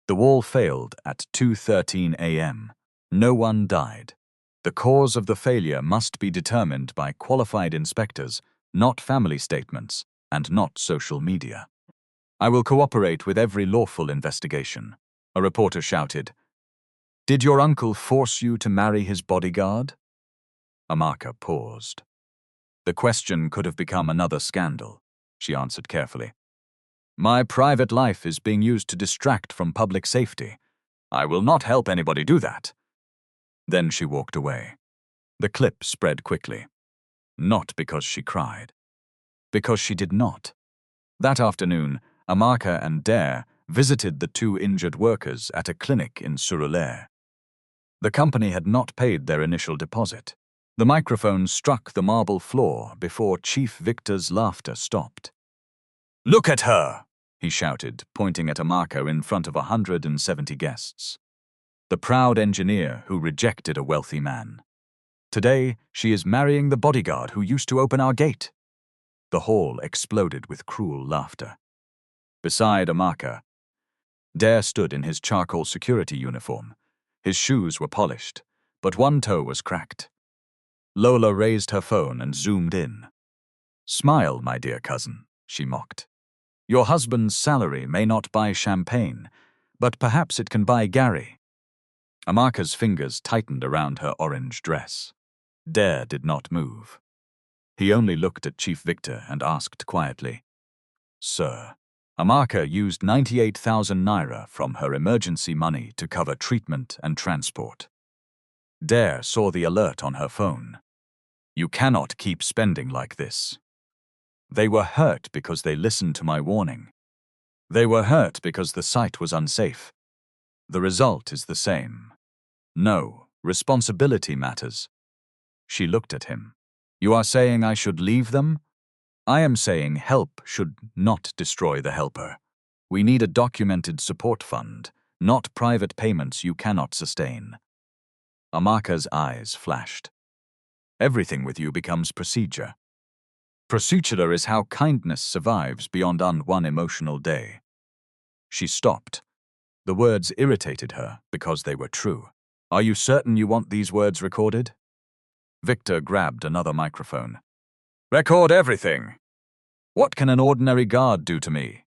The wall failed at 2:13 a.m. No one died. The cause of the failure must be determined by qualified inspectors, not family statements, and not social media. I will cooperate with every lawful investigation, a reporter shouted. Did your uncle force you to marry his bodyguard? Amaka paused. The question could have become another scandal, she answered carefully. My private life is being used to distract from public safety. I will not help anybody do that. Then she walked away. The clip spread quickly. Not because she cried. Because she did not. That afternoon, Amaka and Dare visited the two injured workers at a clinic in Surulere. The company had not paid their initial deposit. The microphone struck the marble floor before Chief Victor's laughter stopped. Look at her, he shouted, pointing at Amaka in front of 170 guests. The proud engineer who rejected a wealthy man. Today, she is marrying the bodyguard who used to open our gate. The hall exploded with cruel laughter. Beside Amaka, Dare stood in his charcoal security uniform. His shoes were polished, but one toe was cracked. Lola raised her phone and zoomed in. Smile, my dear cousin, she mocked. Your husband's salary may not buy champagne, but perhaps it can buy Gary. Amaka's fingers tightened around her orange dress. Dare did not move. He only looked at Chief Victor and asked quietly, Sir, Amaka used 98,000 naira from her emergency money to cover treatment and transport. Dare saw the alert on her phone. You cannot keep spending like this. They were hurt because they listened to my warning. They were hurt because the site was unsafe. The result is the same. No, responsibility matters. She looked at him. You are saying I should leave them? I am saying help should not destroy the helper. We need a documented support fund, not private payments you cannot sustain. Amaka's eyes flashed. Everything with you becomes procedure. Procedure is how kindness survives beyond one emotional day. She stopped. The words irritated her because they were true. Are you certain you want these words recorded? Victor grabbed another microphone. Record everything. What can an ordinary guard do to me?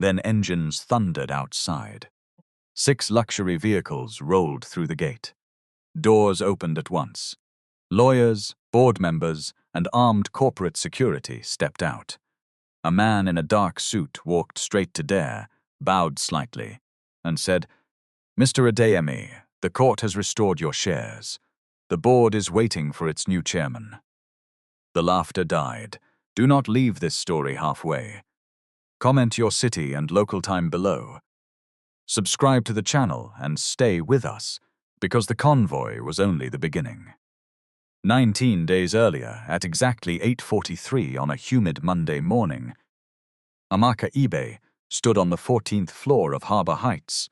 Then engines thundered outside. 6 luxury vehicles rolled through the gate. Doors opened at once. Lawyers, board members, and armed corporate security stepped out. A man in a dark suit walked straight to Dare, bowed slightly, and said, Mr. Adeyemi, the court has restored your shares. The board is waiting for its new chairman. The laughter died. Do not leave this story halfway. Comment your city and local time below. Subscribe to the channel and stay with us, because the convoy was only the beginning. 19 days earlier, at exactly 8:43 on a humid Monday morning, Amaka Ibe stood on the 14th floor of Harbour Heights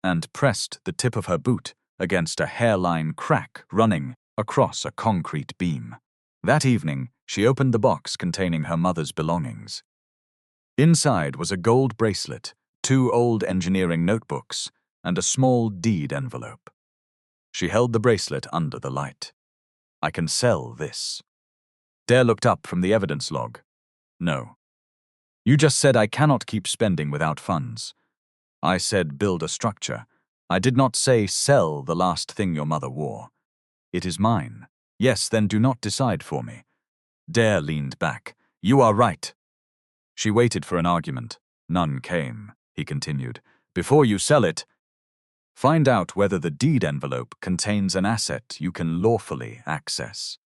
and pressed the tip of her boot against a hairline crack running across a concrete beam. That evening, she opened the box containing her mother's belongings. Inside was a gold bracelet, 2 old engineering notebooks, and a small deed envelope. She held the bracelet under the light. I can sell this. Dare looked up from the evidence log. No. You just said I cannot keep spending without funds. I said build a structure. I did not say sell the last thing your mother wore. It is mine. Yes, then do not decide for me. Dare leaned back. You are right. She waited for an argument. None came, he continued. Before you sell it, find out whether the deed envelope contains an asset you can lawfully access.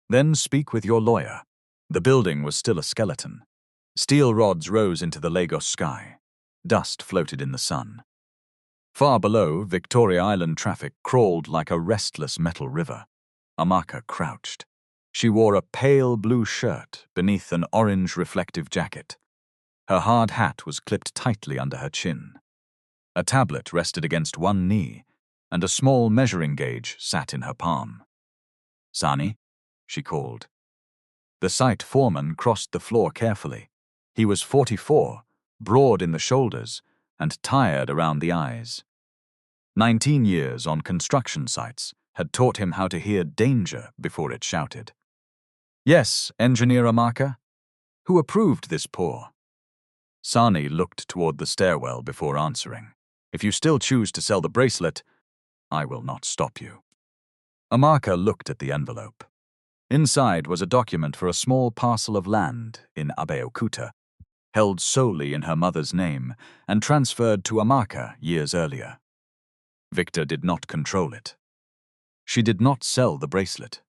Then speak with your lawyer. The building was still a skeleton. Steel rods rose into the Lagos sky. Dust floated in the sun. Far below, Victoria Island traffic crawled like a restless metal river. Amaka crouched. She wore a pale blue shirt beneath an orange reflective jacket. Her hard hat was clipped tightly under her chin. A tablet rested against one knee, and a small measuring gauge sat in her palm. Sani, she called. The site foreman crossed the floor carefully. He was 44, broad in the shoulders, and tired around the eyes. 19 years on construction sites had taught him how to hear danger before it shouted. Yes, Engineer Amaka? Who approved this pour? Sani looked toward the stairwell before answering. If you still choose to sell the bracelet, I will not stop you. Amaka looked at the envelope. Inside was a document for a small parcel of land in Abeokuta, held solely in her mother's name and transferred to Amaka years earlier. Victor did not control it. She did not sell the bracelet.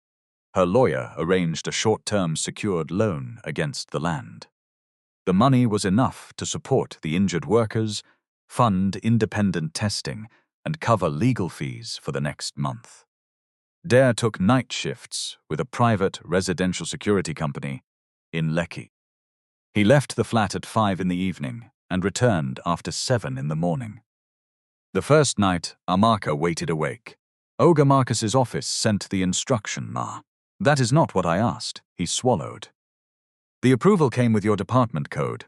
Her lawyer arranged a short-term secured loan against the land. The money was enough to support the injured workers, fund independent testing, and cover legal fees for the next month. Dare took night shifts with a private residential security company in Lekki. He left the flat at 5 in the evening and returned after 7 in the morning. The first night, Amaka waited awake. Oga Marcus's office sent the instruction, Ma. That is not what I asked, he swallowed. The approval came with your department code.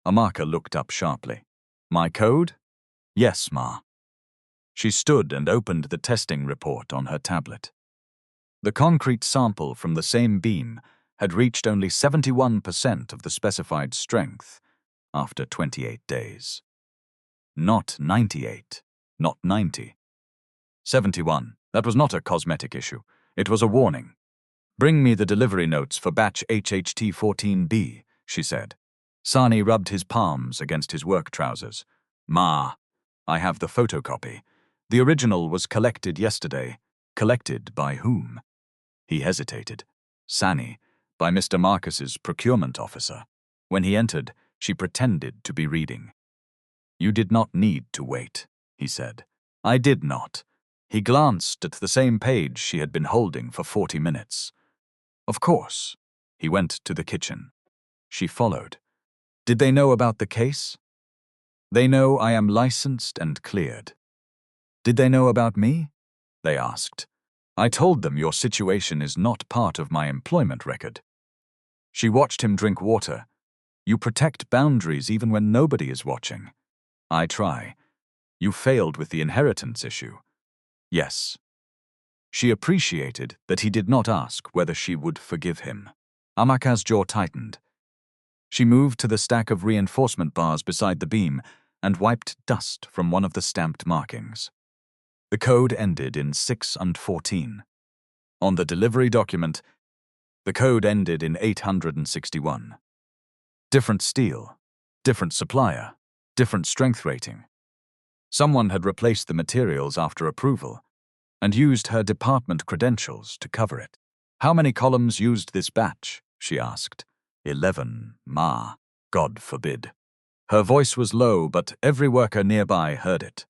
Amaka looked up sharply. My code? Yes, Ma. She stood and opened the testing report on her tablet. The concrete sample from the same beam had reached only 71% of the specified strength after 28 days. Not 98, not 90. 71. That was not a cosmetic issue. It was a warning. Bring me the delivery notes for batch HHT-14B, she said. Sani rubbed his palms against his work trousers. Ma, I have the photocopy. The original was collected yesterday. Collected by whom? He hesitated. Sani, by Mr. Marcus's procurement officer. When he entered, she pretended to be reading. You did not need to wait, he said. I did not. He glanced at the same page she had been holding for 40 minutes. Of course. He went to the kitchen. She followed. Did they know about the case? They know I am licensed and cleared. Did they know about me? They asked. I told them your situation is not part of my employment record. She watched him drink water. You protect boundaries even when nobody is watching. I try. You failed with the inheritance issue. Yes. She appreciated that he did not ask whether she would forgive him. Amaka's jaw tightened. She moved to the stack of reinforcement bars beside the beam and wiped dust from one of the stamped markings. The code ended in 6 and 14. On the delivery document, the code ended in 861. Different steel, different supplier, different strength rating. Someone had replaced the materials after approval and used her department credentials to cover it. How many columns used this batch? She asked. 11, Ma. God forbid. Her voice was low, but every worker nearby heard it.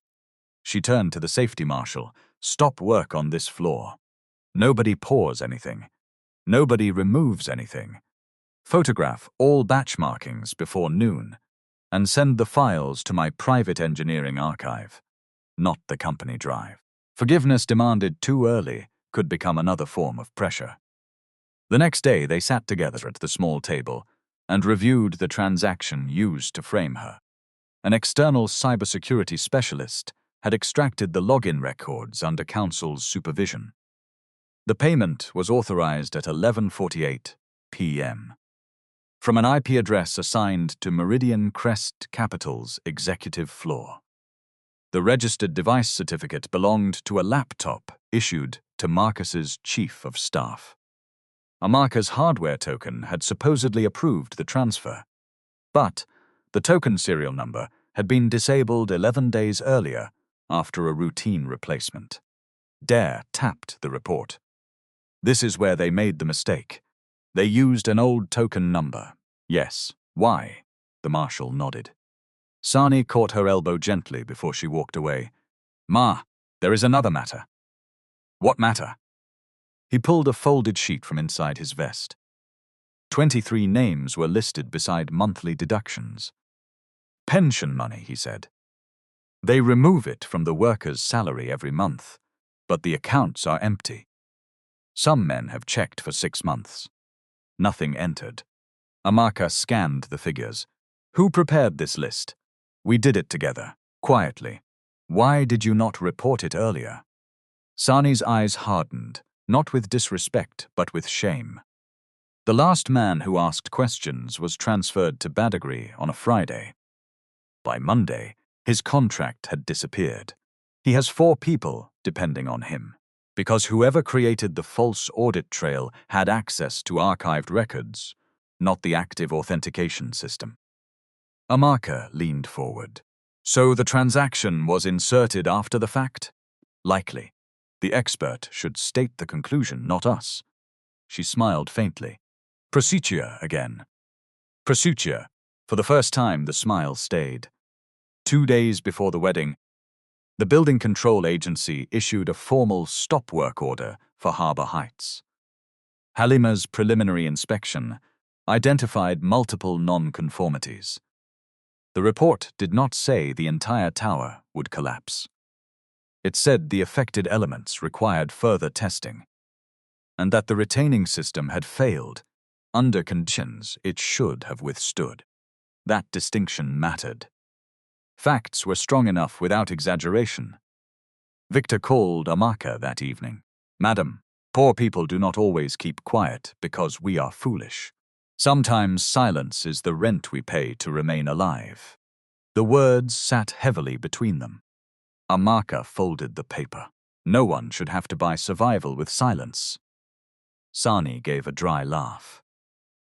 She turned to the safety marshal. Stop work on this floor. Nobody pours anything. Nobody removes anything. Photograph all batch markings before noon and send the files to my private engineering archive, not the company drive. Forgiveness demanded too early could become another form of pressure. The next day they sat together at the small table and reviewed the transaction used to frame her. An external cybersecurity specialist had extracted the login records under counsel's supervision. The payment was authorized at 11:48 p.m. from an IP address assigned to Meridian Crest Capital's executive floor. The registered device certificate belonged to a laptop issued to Marcus's chief of staff. Amaka's hardware token had supposedly approved the transfer, but the token serial number had been disabled 11 days earlier after a routine replacement. Dare tapped the report. This is where they made the mistake. They used an old token number. Yes. Why? The marshal nodded. Sani caught her elbow gently before she walked away. Ma, there is another matter. What matter? He pulled a folded sheet from inside his vest. 23 names were listed beside monthly deductions. Pension money, he said. They remove it from the worker's salary every month, but the accounts are empty. Some men have checked for 6 months. Nothing entered. Amaka scanned the figures. Who prepared this list? We did it together, quietly. Why did you not report it earlier? Sani's eyes hardened, not with disrespect, but with shame. The last man who asked questions was transferred to Bodyguard on a Friday. By Monday, his contract had disappeared. He has 4 people depending on him, because whoever created the false audit trail had access to archived records, not the active authentication system. Amaka leaned forward. So the transaction was inserted after the fact? Likely. The expert should state the conclusion, not us. She smiled faintly. Procedure again. Procedure. For the first time, the smile stayed. 2 days before the wedding, the Building Control Agency issued a formal stop work order for Harbor Heights. Halima's preliminary inspection identified multiple non-conformities. The report did not say the entire tower would collapse. It said the affected elements required further testing, and that the retaining system had failed under conditions it should have withstood. That distinction mattered. Facts were strong enough without exaggeration. Victor called Amaka that evening. Madam, poor people do not always keep quiet because we are foolish. Sometimes silence is the rent we pay to remain alive. The words sat heavily between them. Amaka folded the paper. No one should have to buy survival with silence. Sani gave a dry laugh.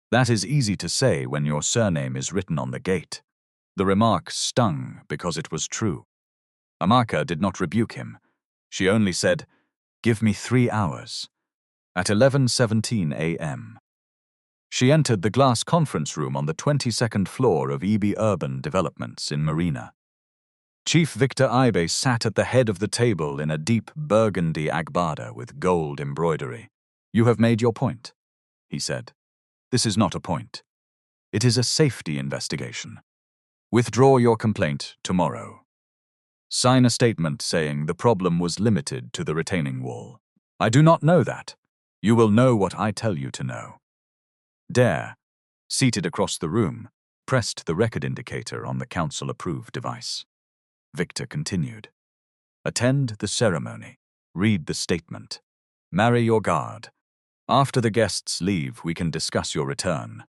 That is easy to say when your surname is written on the gate. The remark stung because it was true. Amaka did not rebuke him. She only said, "Give me 3 hours." At 11:17 a.m. She entered the glass conference room on the 22nd floor of Ibe Urban Developments in Marina. Chief Victor Ibe sat at the head of the table in a deep burgundy agbada with gold embroidery. "You have made your point," he said. "This is not a point. It is a safety investigation. Withdraw your complaint tomorrow. Sign a statement saying the problem was limited to the retaining wall." "I do not know that. You will know what I tell you to know." Dare, seated across the room, pressed the record indicator on the council-approved device. Victor continued. "Attend the ceremony. Read the statement. Marry your guard. After the guests leave, we can discuss your return.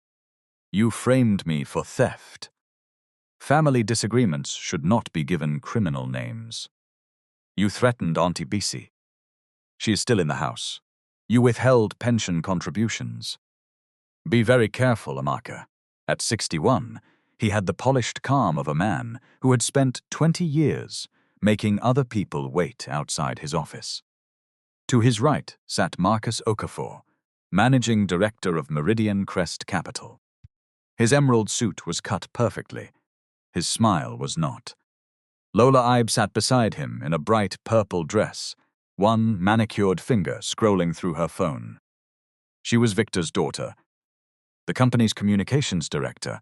You framed me for theft. Family disagreements should not be given criminal names. You threatened Auntie Bisi. She is still in the house. You withheld pension contributions. Be very careful, Amaka. At 61, he had the polished calm of a man who had spent 20 years making other people wait outside his office. To his right sat Marcus Okafor, managing director of Meridian Crest Capital. His emerald suit was cut perfectly. His smile was not. Lola Ibe sat beside him in a bright purple dress, one manicured finger scrolling through her phone. She was Victor's daughter, the company's communications director,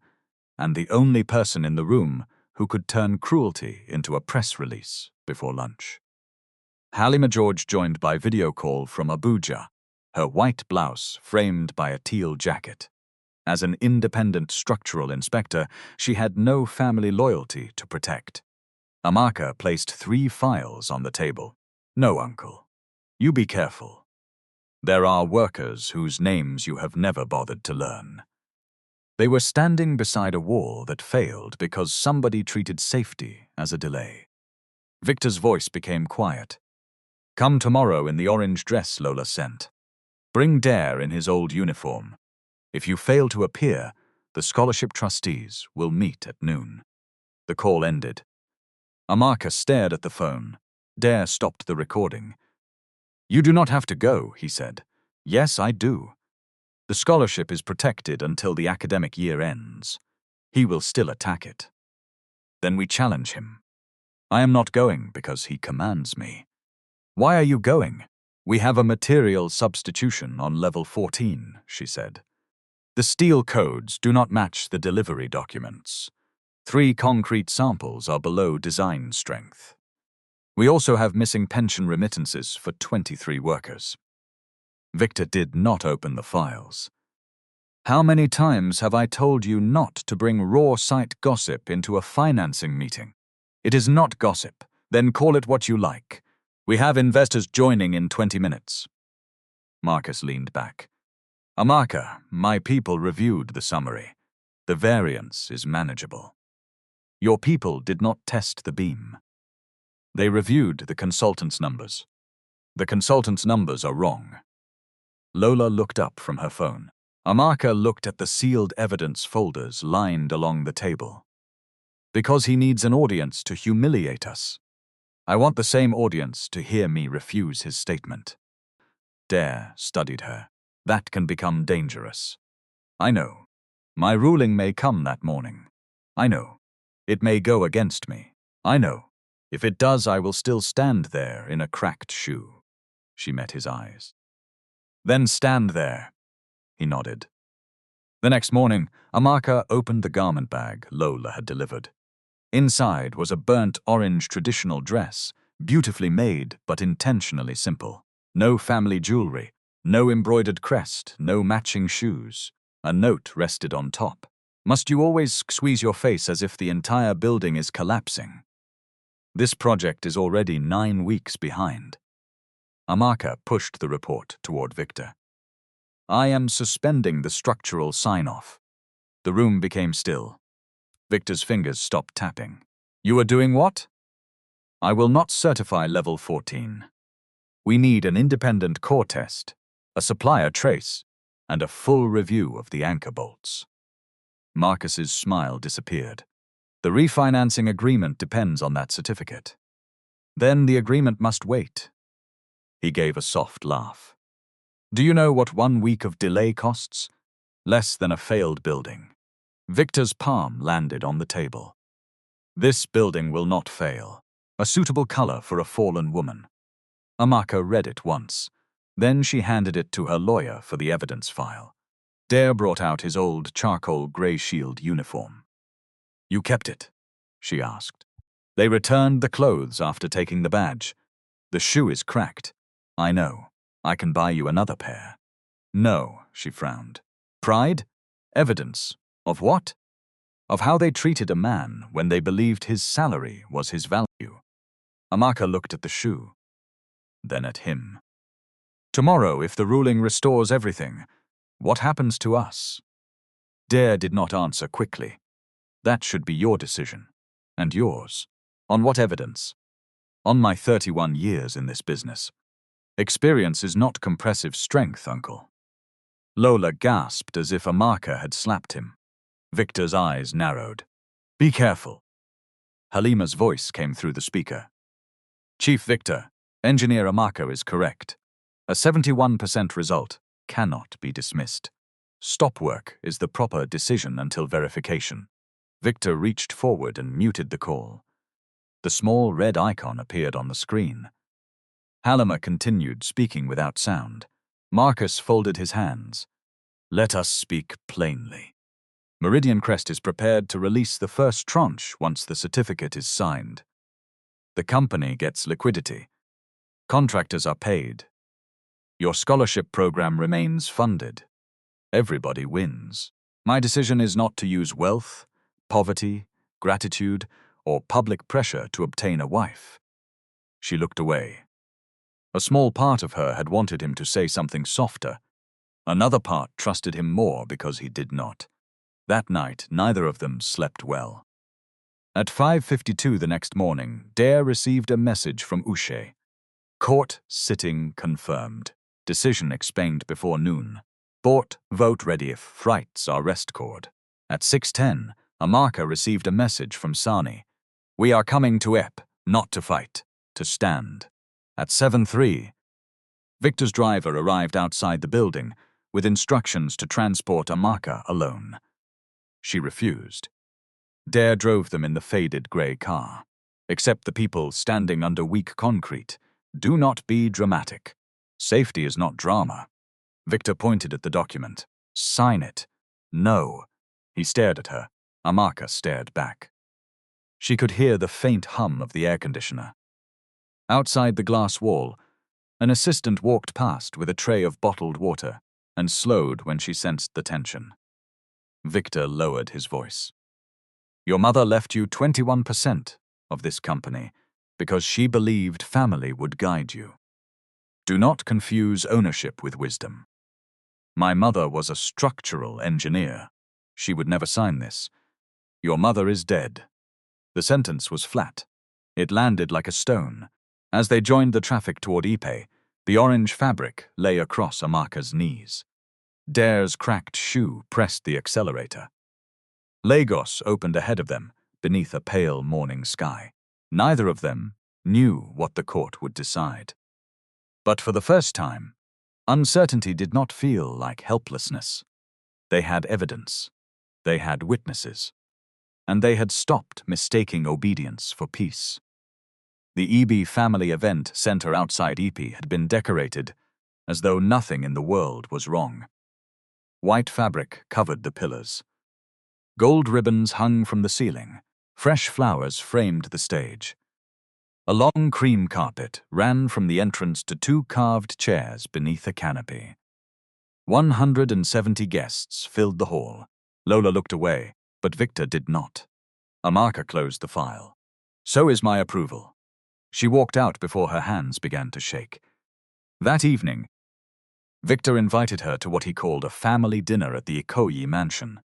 and the only person in the room who could turn cruelty into a press release before lunch. Halima George joined by video call from Abuja, her white blouse framed by a teal jacket. As an independent structural inspector, she had no family loyalty to protect. Amaka placed 3 files on the table. "No, uncle. You be careful. There are workers whose names you have never bothered to learn." They were standing beside a wall that failed because somebody treated safety as a delay. Victor's voice became quiet. "Come tomorrow in the orange dress Lola sent. Bring Dare in his old uniform. If you fail to appear, the scholarship trustees will meet at noon." The call ended. Amaka stared at the phone. Dare stopped the recording. "You do not have to go," he said. "Yes, I do. The scholarship is protected until the academic year ends. He will still attack it. Then we challenge him. I am not going because he commands me." "Why are you going?" "We have a material substitution on level 14, she said. "The steel codes do not match the delivery documents. 3 concrete samples are below design strength. We also have missing pension remittances for 23 workers." Victor did not open the files. How many times have I told you not to bring raw site gossip into a financing meeting? It is not gossip, then call it what you like. We have investors joining in 20 minutes. Marcus leaned back. Amaka, my people reviewed the summary. The variance is manageable. Your people did not test the beam. They reviewed the consultant's numbers. The consultant's numbers are wrong. Lola looked up from her phone. Amaka looked at the sealed evidence folders lined along the table. Because he needs an audience to humiliate us. I want the same audience to hear me refuse his statement. Dare studied her. That can become dangerous. I know. My ruling may come that morning. I know. It may go against me. I know. If it does, I will still stand there in a cracked shoe. She met his eyes. Then stand there. He nodded. The next morning, Amaka opened the garment bag Lola had delivered. Inside was a burnt orange traditional dress, beautifully made but intentionally simple. No family jewelry, no embroidered crest, no matching shoes. A note rested on top. Must you always squeeze your face as if the entire building is collapsing? This project is already 9 weeks behind. Amaka pushed the report toward Victor. I am suspending the structural sign-off. The room became still. Victor's fingers stopped tapping. You are doing what? I will not certify level 14. We need an independent core test, a supplier trace, and a full review of the anchor bolts. Marcus's smile disappeared. The refinancing agreement depends on that certificate. Then the agreement must wait. He gave a soft laugh. Do you know what 1 week of delay costs? Less than a failed building. Victor's palm landed on the table. This building will not fail. A suitable color for a fallen woman. Amaka read it once. Then she handed it to her lawyer for the evidence file. Dare brought out his old charcoal gray shield uniform. You kept it? She asked. They returned the clothes after taking the badge. The shoe is cracked. I know. I can buy you another pair. No, she frowned. Pride? Evidence. Of what? Of how they treated a man when they believed his salary was his value. Amaka looked at the shoe, then at him. Tomorrow, if the ruling restores everything, what happens to us? Dare did not answer quickly. That should be your decision. And yours. On what evidence? On my 31 years in this business. Experience is not compressive strength, uncle. Lola gasped as if Amaka had slapped him. Victor's eyes narrowed. Be careful. Halima's voice came through the speaker. Chief Victor, Engineer Amaka is correct. A 71% result cannot be dismissed. Stop work is the proper decision until verification. Victor reached forward and muted the call. The small red icon appeared on the screen. Halima continued speaking without sound. Marcus folded his hands. Let us speak plainly. Meridian Crest is prepared to release the first tranche once the certificate is signed. The company gets liquidity. Contractors are paid. Your scholarship program remains funded. Everybody wins. My decision is not to use wealth, poverty, gratitude, or public pressure to obtain a wife. She looked away. A small part of her had wanted him to say something softer. Another part trusted him more because he did not. That night, neither of them slept well. At 5:52 the next morning, Dare received a message from Uche. Court sitting confirmed. Decision explained before noon. Bought, vote ready if frights are rest cord. At 6:10, Amaka received a message from Sani. We are coming to Ep, not to fight, to stand. At 7:03, Victor's driver arrived outside the building with instructions to transport Amaka alone. She refused. Dare drove them in the faded grey car. Except the people standing under weak concrete. Do not be dramatic. Safety is not drama. Victor pointed at the document. Sign it. No. He stared at her. Amaka stared back. She could hear the faint hum of the air conditioner. Outside the glass wall, an assistant walked past with a tray of bottled water. and slowed when she sensed the tension. Victor lowered his voice. Your mother left you 21% of this company because she believed family would guide you. Do not confuse ownership with wisdom. My mother was a structural engineer. She would never sign this. Your mother is dead. The sentence was flat. It landed like a stone. As they joined the traffic toward Ipe, the orange fabric lay across Amaka's knees. Dare's cracked shoe pressed the accelerator. Lagos opened ahead of them, beneath a pale morning sky. Neither of them knew what the court would decide. But for the first time, uncertainty did not feel like helplessness. They had evidence. They had witnesses. And they had stopped mistaking obedience for peace. The Ibe family event center outside Ipe had been decorated as though nothing in the world was wrong. White fabric covered the pillars. Gold ribbons hung from the ceiling. Fresh flowers framed the stage. A long cream carpet ran from the entrance to 2 carved chairs beneath a canopy. 170 guests filled the hall. Lola looked away, but Victor did not. Amaka closed the file. So is my approval. She walked out before her hands began to shake. That evening, Victor invited her to what he called a family dinner at the Ikoyi mansion.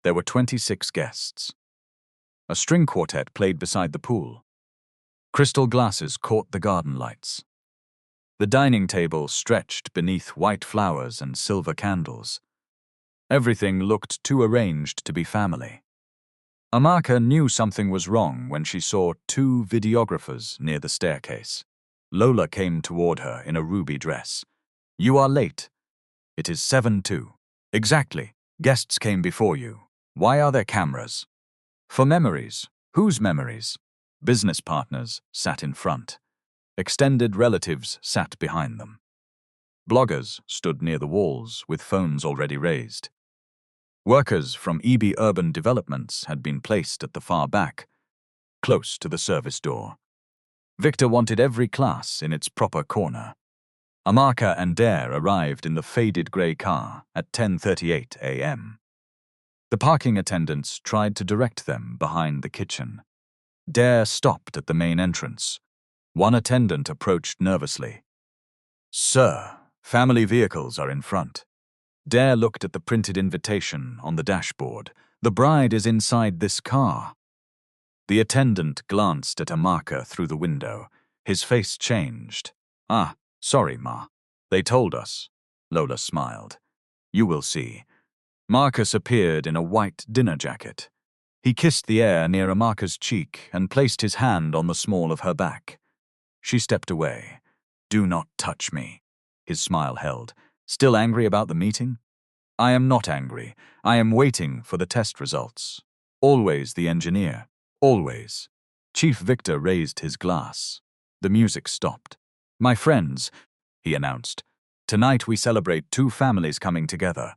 There were 26 guests. A string quartet played beside the pool. Crystal glasses caught the garden lights. The dining table stretched beneath white flowers and silver candles. Everything looked too arranged to be family. Amaka knew something was wrong when she saw 2 videographers near the staircase. Lola came toward her in a ruby dress. You are late. It is 7:02. Exactly. Guests came before you. Why are there cameras? For memories. Whose memories? Business partners sat in front. Extended relatives sat behind them. Bloggers stood near the walls with phones already raised. Workers from Ibe Urban Developments had been placed at the far back, close to the service door. Victor wanted every class in its proper corner. Amaka and Dare arrived in the faded grey car at 10:38 a.m. The parking attendants tried to direct them behind the kitchen. Dare stopped at the main entrance. One attendant approached nervously. Sir, family vehicles are in front. Dare looked at the printed invitation on the dashboard. The bride is inside this car. The attendant glanced at Amaka through the window. His face changed. Ah, sorry, Ma. They told us. Lola smiled. You will see. Marcus appeared in a white dinner jacket. He kissed the air near Amaka's cheek and placed his hand on the small of her back. She stepped away. Do not touch me. His smile held. Still angry about the meeting? I am not angry. I am waiting for the test results. Always the engineer. Always. Chief Victor raised his glass. The music stopped. My friends, he announced, tonight we celebrate 2 families coming together.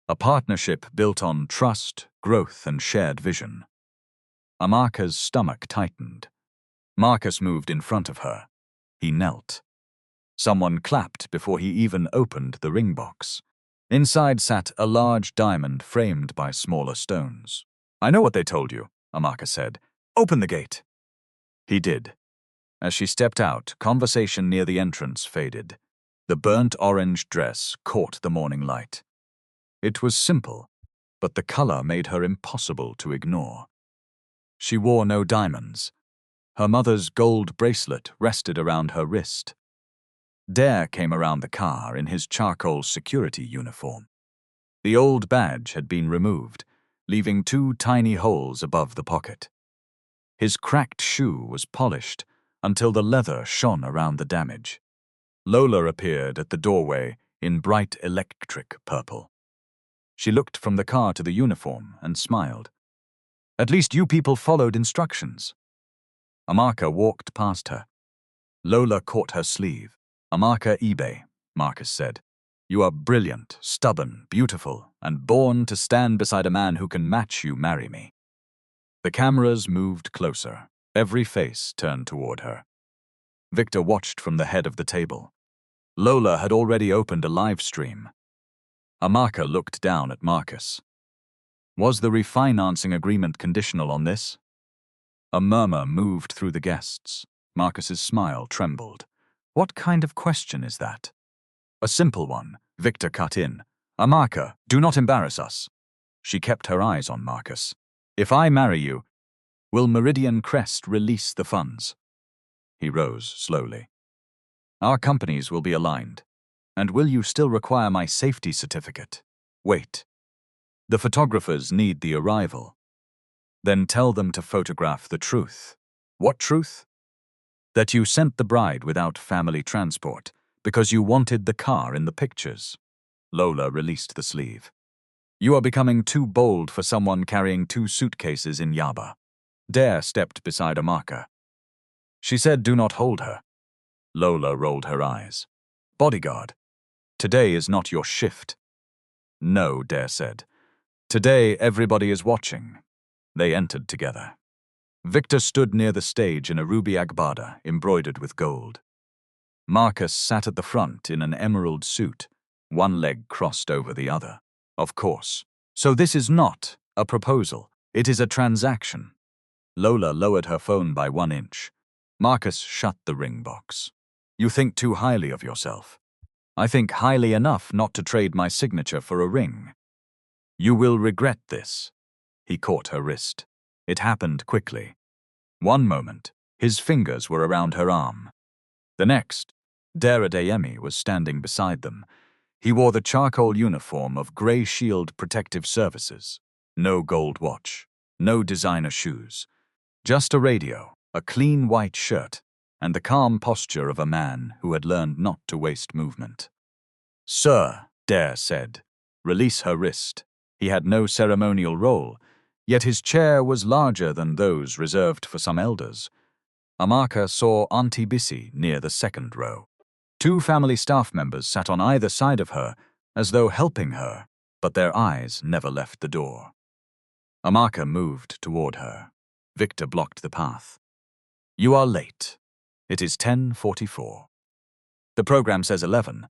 A partnership built on trust, growth, and shared vision. Amaka's stomach tightened. Marcus moved in front of her. He knelt. Someone clapped before he even opened the ring box. Inside sat a large diamond framed by smaller stones. I know what they told you, Amaka said. Open the gate. He did. As she stepped out, conversation near the entrance faded. The burnt orange dress caught the morning light. It was simple, but the color made her impossible to ignore. She wore no diamonds. Her mother's gold bracelet rested around her wrist. Dare came around the car in his charcoal security uniform. The old badge had been removed, leaving 2 tiny holes above the pocket. His cracked shoe was polished until the leather shone around the damage. Lola appeared at the doorway in bright electric purple. She looked from the car to the uniform and smiled. At least you people followed instructions. Amaka walked past her. Lola caught her sleeve. Amaka Ibe, Marcus said. You are brilliant, stubborn, beautiful, and born to stand beside a man who can match you. Marry me. The cameras moved closer. Every face turned toward her. Victor watched from the head of the table. Lola had already opened a live stream. Amaka looked down at Marcus. Was the refinancing agreement conditional on this? A murmur moved through the guests. Marcus's smile trembled. What kind of question is that? A simple one, Victor cut in. Amaka, do not embarrass us. She kept her eyes on Marcus. If I marry you, will Meridian Crest release the funds? He rose slowly. Our companies will be aligned. And will you still require my safety certificate? Wait. The photographers need the arrival. Then tell them to photograph the truth. What truth? That you sent the bride without family transport because you wanted the car in the pictures. Lola released the sleeve. You are becoming too bold for someone carrying 2 suitcases in Yaba. Dare stepped beside Amaka. She said, do not hold her. Lola rolled her eyes. Bodyguard, today is not your shift. No, Dare said. Today everybody is watching. They entered together. Victor stood near the stage in a ruby agbada embroidered with gold. Marcus sat at the front in an emerald suit, one leg crossed over the other. Of course. So this is not a proposal. It is a transaction. Lola lowered her phone by 1 inch. Marcus shut the ring box. You think too highly of yourself. I think highly enough not to trade my signature for a ring. You will regret this. He caught her wrist. It happened quickly. One moment, his fingers were around her arm. The next, Dare Adeyemi was standing beside them. He wore the charcoal uniform of Grey Shield Protective Services. No gold watch, no designer shoes. Just a radio, a clean white shirt, and the calm posture of a man who had learned not to waste movement. Sir, Dare said. Release her wrist. He had no ceremonial role, yet his chair was larger than those reserved for some elders. Amaka saw Auntie Bissy near the 2nd row. 2 family staff members sat on either side of her, as though helping her, but their eyes never left the door. Amaka moved toward her. Victor blocked the path. You are late. It is 10:44. The program says 11.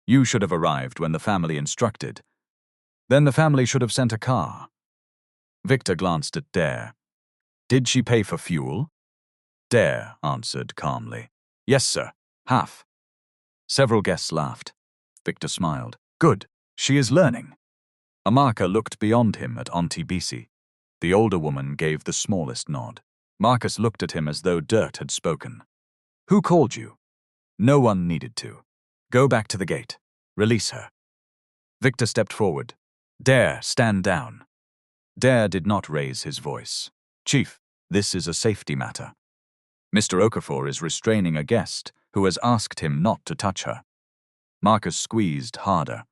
You should have arrived when the family instructed. Then the family should have sent a car. Victor glanced at Dare. Did she pay for fuel? Dare answered calmly. Yes, sir. Half. Several guests laughed. Victor smiled. Good. She is learning. Amaka looked beyond him at Auntie Bissy. The older woman gave the smallest nod. Marcus looked at him as though dirt had spoken. Who called you? No one needed to. Go back to the gate. Release her. Victor stepped forward. Dare, stand down. Dare did not raise his voice. Chief, this is a safety matter. Mr. Okafor is restraining a guest who has asked him not to touch her. Marcus squeezed harder.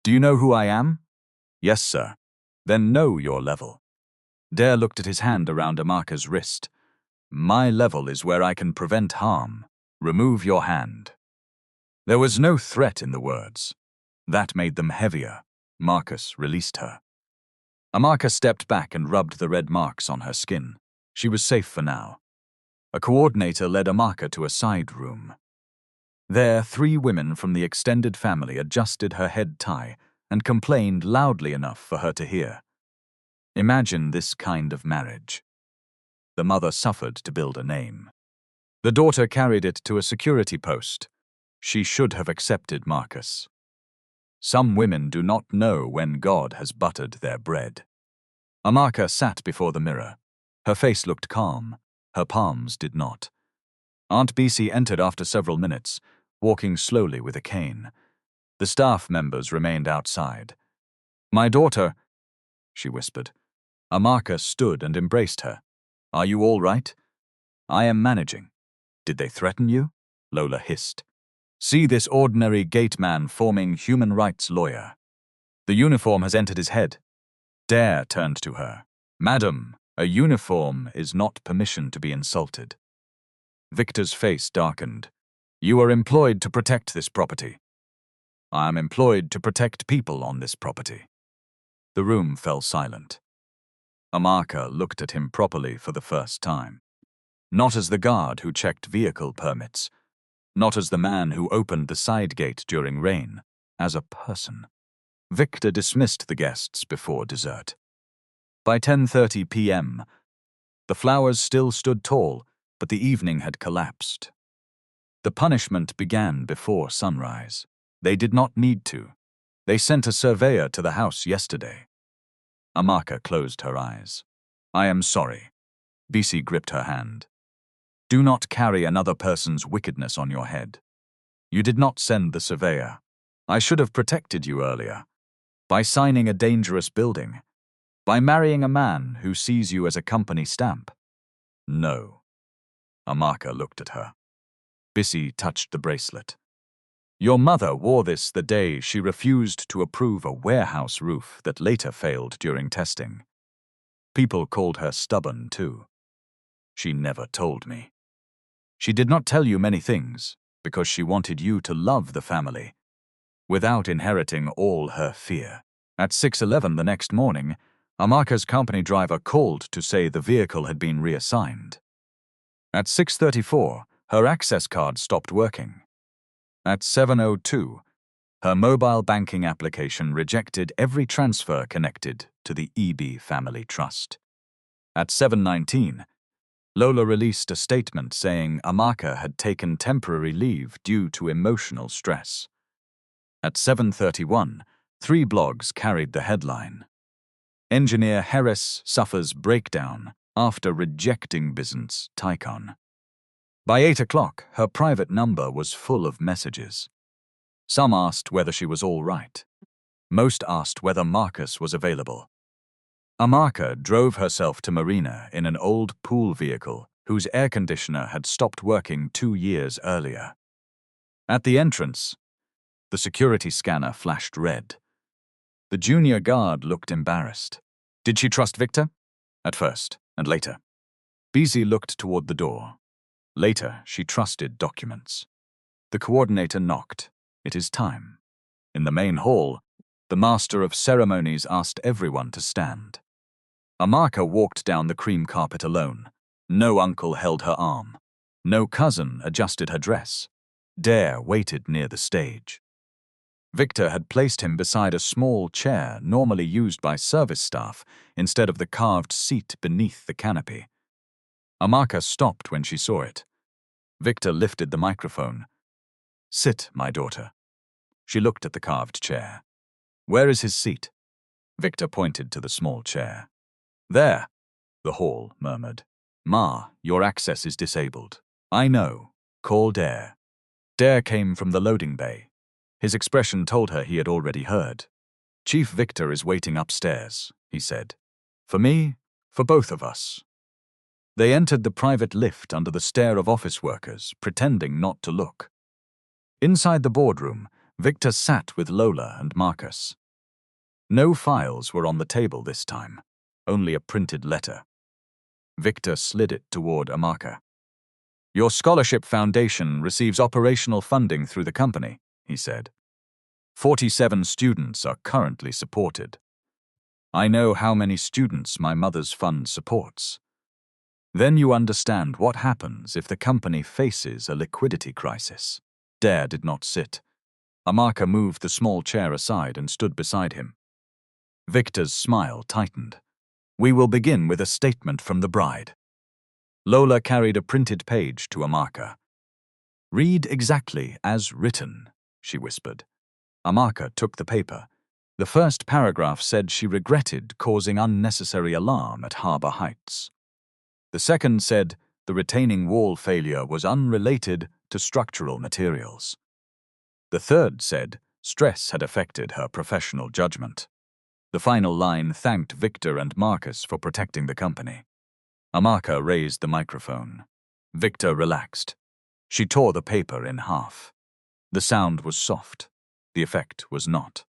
Do you know who I am? Yes, sir. Then know your level. Dare looked at his hand around Amaka's wrist. My level is where I can prevent harm. Remove your hand. There was no threat in the words. That made them heavier. Marcus released her. Amaka stepped back and rubbed the red marks on her skin. She was safe for now. A coordinator led Amaka to a side room. There, 3 women from the extended family adjusted her head tie and complained loudly enough for her to hear. Imagine this kind of marriage. The mother suffered to build a name. The daughter carried it to a security post. She should have accepted Marcus. Some women do not know when God has buttered their bread. Amaka sat before the mirror. Her face looked calm. Her palms did not. Aunt Bissy entered after several minutes, walking slowly with a cane. The staff members remained outside. My daughter, she whispered. Amaka stood and embraced her. Are you all right? I am managing. Did they threaten you? Lola hissed. See this ordinary gate man forming human rights lawyer. The uniform has entered his head. Dare turned to her. Madam, a uniform is not permission to be insulted. Victor's face darkened. You are employed to protect this property. I am employed to protect people on this property. The room fell silent. Amaka looked at him properly for the first time. Not as the guard who checked vehicle permits, not as the man who opened the side gate during rain, as a person. Victor dismissed the guests before dessert. By 10:30 p.m., the flowers still stood tall, but the evening had collapsed. The punishment began before sunrise. They did not need to. They sent a surveyor to the house yesterday. Amaka closed her eyes. I am sorry. Bisi gripped her hand. Do not carry another person's wickedness on your head. You did not send the surveyor. I should have protected you earlier. By signing a dangerous building. By marrying a man who sees you as a company stamp. No. Amaka looked at her. Bisi touched the bracelet. Your mother wore this the day she refused to approve a warehouse roof that later failed during testing. People called her stubborn too. She never told me. She did not tell you many things because she wanted you to love the family without inheriting all her fear. At 6:11 the next morning, Amaka's company driver called to say the vehicle had been reassigned. At 6:34, her access card stopped working. At 7:02, her mobile banking application rejected every transfer connected to the Ibe family trust. At 7:19, Lola released a statement saying Amaka had taken temporary leave due to emotional stress. At 7:31, 3 blogs carried the headline. Engineer Harris suffers breakdown after rejecting business tycoon. By 8 o'clock, her private number was full of messages. Some asked whether she was all right. Most asked whether Marcus was available. Amaka drove herself to Marina in an old pool vehicle whose air conditioner had stopped working 2 years earlier. At the entrance, the security scanner flashed red. The junior guard looked embarrassed. Did she trust Victor? At first, and later. Bisi looked toward the door. Later, she trusted documents. The coordinator knocked. It is time. In the main hall, the master of ceremonies asked everyone to stand. Amaka walked down the cream carpet alone. No uncle held her arm. No cousin adjusted her dress. Dare waited near the stage. Victor had placed him beside a small chair normally used by service staff instead of the carved seat beneath the canopy. Amaka stopped when she saw it. Victor lifted the microphone. Sit, my daughter. She looked at the carved chair. Where is his seat? Victor pointed to the small chair. There, the hall murmured. Ma, your access is disabled. I know. Call Dare. Dare came from the loading bay. His expression told her he had already heard. Chief Victor is waiting upstairs, he said. For me, for both of us. They entered the private lift under the stare of office workers, pretending not to look. Inside the boardroom, Victor sat with Lola and Marcus. No files were on the table this time, only a printed letter. Victor slid it toward Amaka. Your scholarship foundation receives operational funding through the company, he said. 47 students are currently supported. I know how many students my mother's fund supports. Then you understand what happens if the company faces a liquidity crisis. Dare did not sit. Amaka moved the small chair aside and stood beside him. Victor's smile tightened. We will begin with a statement from the bride. Lola carried a printed page to Amaka. Read exactly as written, she whispered. Amaka took the paper. The first paragraph said she regretted causing unnecessary alarm at Harbor Heights. The second said the retaining wall failure was unrelated to structural materials. The third said stress had affected her professional judgment. The final line thanked Victor and Marcus for protecting the company. Amaka raised the microphone. Victor relaxed. She tore the paper in half. The sound was soft. The effect was not.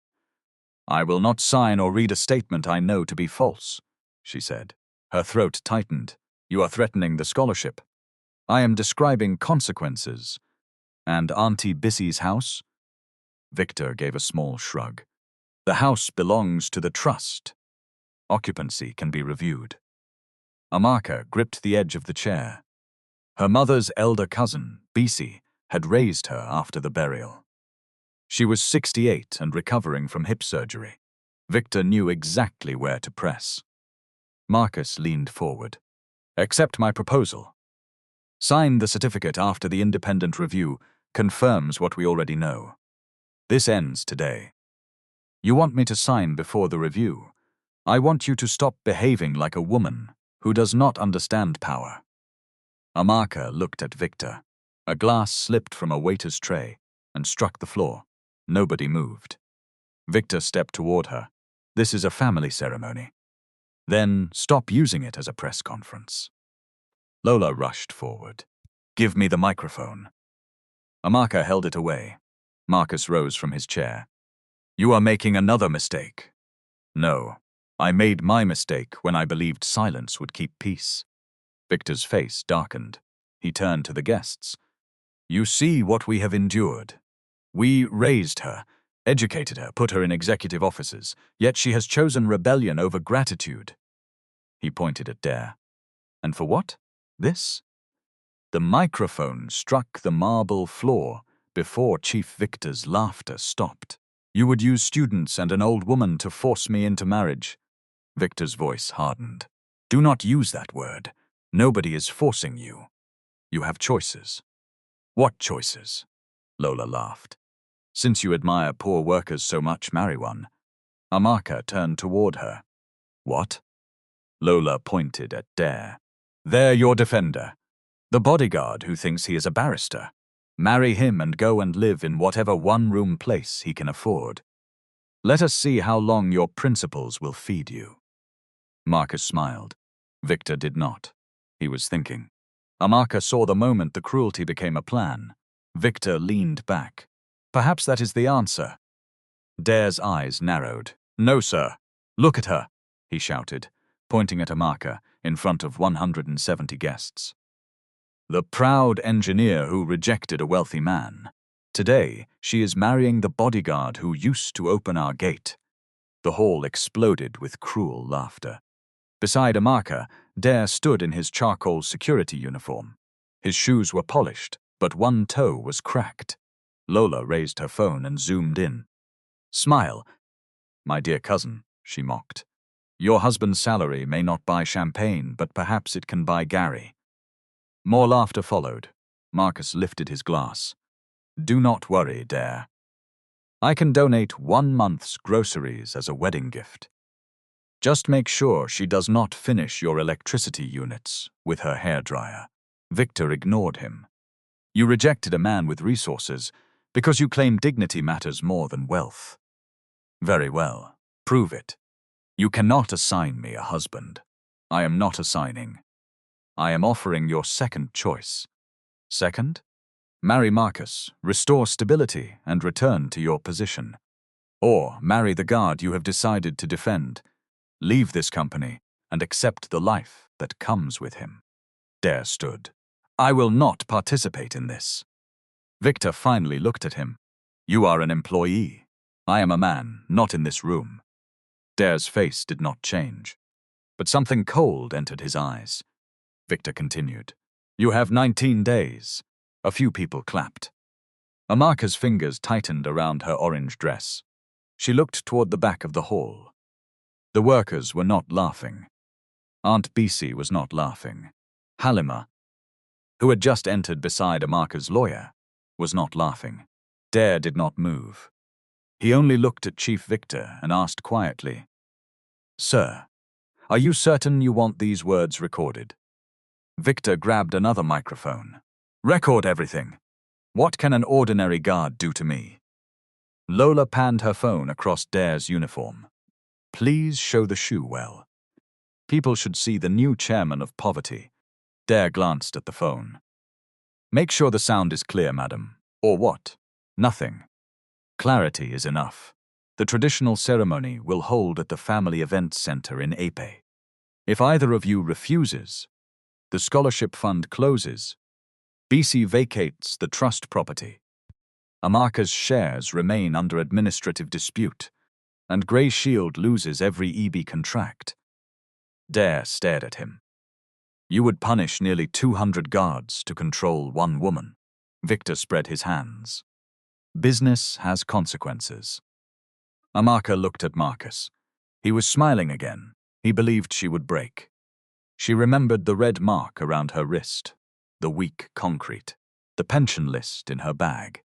I will not sign or read a statement I know to be false, she said. Her throat tightened. You are threatening the scholarship. I am describing consequences. And Auntie Bissie's house? Victor gave a small shrug. The house belongs to the trust. Occupancy can be reviewed. Amaka gripped the edge of the chair. Her mother's elder cousin, Bisi, had raised her after the burial. She was 68 and recovering from hip surgery. Victor knew exactly where to press. Marcus leaned forward. Accept my proposal. Sign the certificate after the independent review confirms what we already know. This ends today. You want me to sign before the review. I want you to stop behaving like a woman who does not understand power. Amaka looked at Victor. A glass slipped from a waiter's tray and struck the floor. Nobody moved. Victor stepped toward her. This is a family ceremony. Then stop using it as a press conference. Lola rushed forward. Give me the microphone. Amaka held it away. Marcus rose from his chair. You are making another mistake. No, I made my mistake when I believed silence would keep peace. Victor's face darkened. He turned to the guests. You see what we have endured. We raised her, educated her, put her in executive offices, yet she has chosen rebellion over gratitude. He pointed at Dare. And for what? This? The microphone struck the marble floor before Chief Victor's laughter stopped. You would use students and an old woman to force me into marriage. Victor's voice hardened. Do not use that word. Nobody is forcing you. You have choices. What choices? Lola laughed. Since you admire poor workers so much, marry one. Amaka turned toward her. What? Lola pointed at Dare. They're your defender. The bodyguard who thinks he is a barrister. Marry him and go and live in whatever one-room place he can afford. Let us see how long your principles will feed you. Marcus smiled. Victor did not. He was thinking. Amaka saw the moment the cruelty became a plan. Victor leaned back. Perhaps that is the answer. Dare's eyes narrowed. No, sir. Look at her, he shouted, pointing at Amaka in front of 170 guests. The proud engineer who rejected a wealthy man. Today, she is marrying the bodyguard who used to open our gate. The hall exploded with cruel laughter. Beside Amaka, Dare stood in his charcoal security uniform. His shoes were polished, but one toe was cracked. Lola raised her phone and zoomed in. Smile. My dear cousin, she mocked. Your husband's salary may not buy champagne, but perhaps it can buy Gary. More laughter followed. Marcus lifted his glass. Do not worry, Dare. I can donate 1 month's groceries as a wedding gift. Just make sure she does not finish your electricity units with her hairdryer. Victor ignored him. You rejected a man with resources because you claim dignity matters more than wealth. Very well. Prove it. You cannot assign me a husband. I am not assigning. I am offering your second choice. Second? Marry Marcus, restore stability, and return to your position. Or marry the guard you have decided to defend. Leave this company and accept the life that comes with him. Dare stood. I will not participate in this. Victor finally looked at him. You are an employee. I am a man, not in this room. Dare's face did not change, but something cold entered his eyes. Victor continued. You have 19 days. A few people clapped. Amaka's fingers tightened around her orange dress. She looked toward the back of the hall. The workers were not laughing. Aunt Bisi was not laughing. Halima, who had just entered beside Amaka's lawyer, was not laughing. Dare did not move. He only looked at Chief Victor and asked quietly, Sir, are you certain you want these words recorded? Victor grabbed another microphone. Record everything. What can an ordinary guard do to me? Lola panned her phone across Dare's uniform. Please show the shoe well. People should see the new chairman of poverty. Dare glanced at the phone. Make sure the sound is clear, madam. Or what? Nothing. Clarity is enough. The traditional ceremony will hold at the Family Events Center in Ibe. If either of you refuses, the scholarship fund closes. BC vacates the trust property. Amaka's shares remain under administrative dispute, and Grey Shield loses every EB contract. Dare stared at him. You would punish nearly 200 guards to control one woman. Victor spread his hands. Business has consequences. Amaka looked at Marcus. He was smiling again. He believed she would break. She remembered the red mark around her wrist, the weak concrete, the pension list in her bag.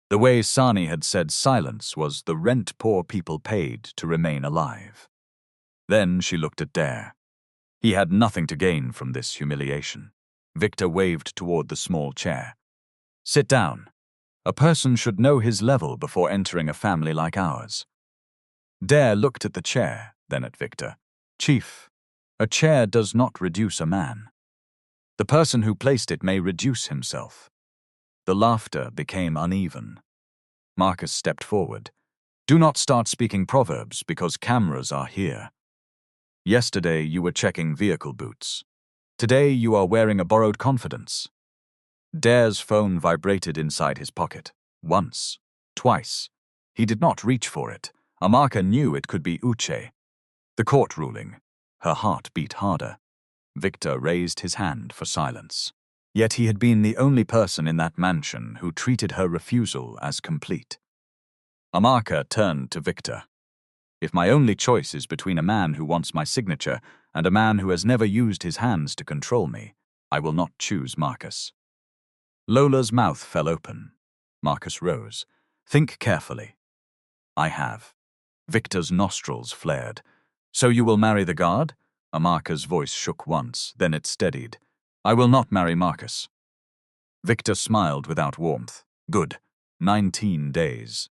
The way Sani had said silence was the rent poor people paid to remain alive. Then she looked at Dare. He had nothing to gain from this humiliation. Victor waved toward the small chair. Sit down. A person should know his level before entering a family like ours. Dare looked at the chair, then at Victor. Chief, a chair does not reduce a man. The person who placed it may reduce himself. The laughter became uneven. Marcus stepped forward. Do not start speaking proverbs because cameras are here. Yesterday you were checking vehicle boots. Today you are wearing a borrowed confidence. Dare's phone vibrated inside his pocket. Once. Twice. He did not reach for it. Amaka knew it could be Uche. The court ruling. Her heart beat harder. Victor raised his hand for silence. Yet he had been the only person in that mansion who treated her refusal as complete. Amaka turned to Victor. If my only choice is between a man who wants my signature and a man who has never used his hands to control me, I will not choose Marcus. Lola's mouth fell open. Marcus rose. Think carefully. I have. Victor's nostrils flared. So you will marry the guard? Amaka's voice shook once, then it steadied. I will not marry Marcus. Victor smiled without warmth. Good. 19 days.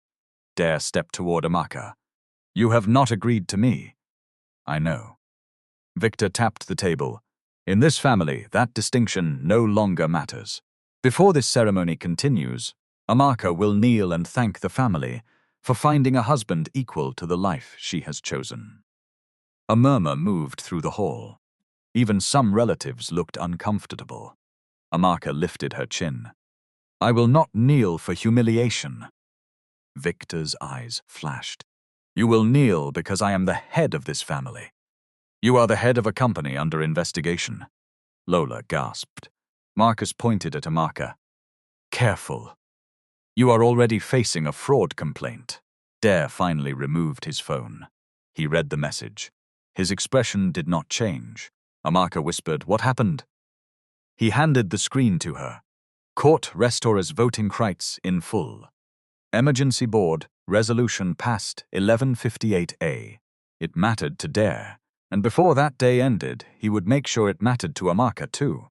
Dare stepped toward Amaka. You have not agreed to me. I know. Victor tapped the table. In this family, that distinction no longer matters. Before this ceremony continues, Amaka will kneel and thank the family for finding a husband equal to the life she has chosen. A murmur moved through the hall. Even some relatives looked uncomfortable. Amaka lifted her chin. I will not kneel for humiliation. Victor's eyes flashed. You will kneel because I am the head of this family. You are the head of a company under investigation. Lola gasped. Marcus pointed at Amaka. Careful. You are already facing a fraud complaint. Dare finally removed his phone. He read the message. His expression did not change. Amaka whispered, What happened? He handed the screen to her. Court restores voting rights in full. Emergency board, resolution passed 1158A. It mattered to Dare, and before that day ended, he would make sure it mattered to Amaka too.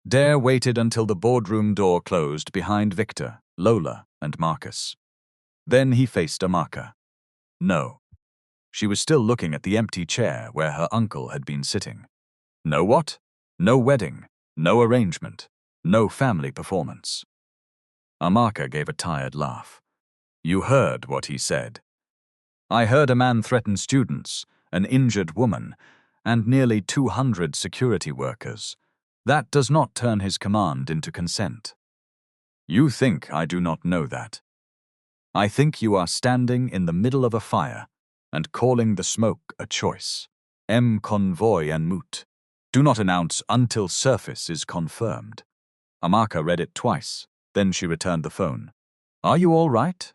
Dare waited until the boardroom door closed behind Victor, Lola, and Marcus. Then he faced Amaka. No. She was still looking at the empty chair where her uncle had been sitting. No what? No wedding, no arrangement, no family performance. Amaka gave a tired laugh. You heard what he said. I heard a man threaten students, an injured woman, and nearly 200 security workers. That does not turn his command into consent. You think I do not know that. I think you are standing in the middle of a fire and calling the smoke a choice. Convoy and moot. Do not announce until surface is confirmed. Amaka read it twice, then she returned the phone. Are you all right?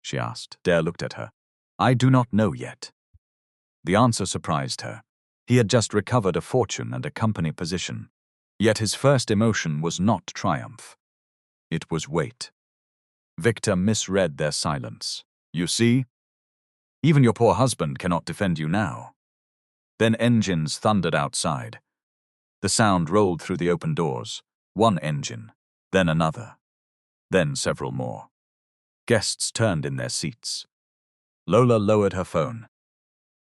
She asked. Dare looked at her. I do not know yet. The answer surprised her. He had just recovered a fortune and a company position. Yet his first emotion was not triumph. It was weight. Victor misread their silence. You see? Even your poor husband cannot defend you now. Then engines thundered outside. The sound rolled through the open doors. One engine, then another, then several more. Guests turned in their seats. Lola lowered her phone.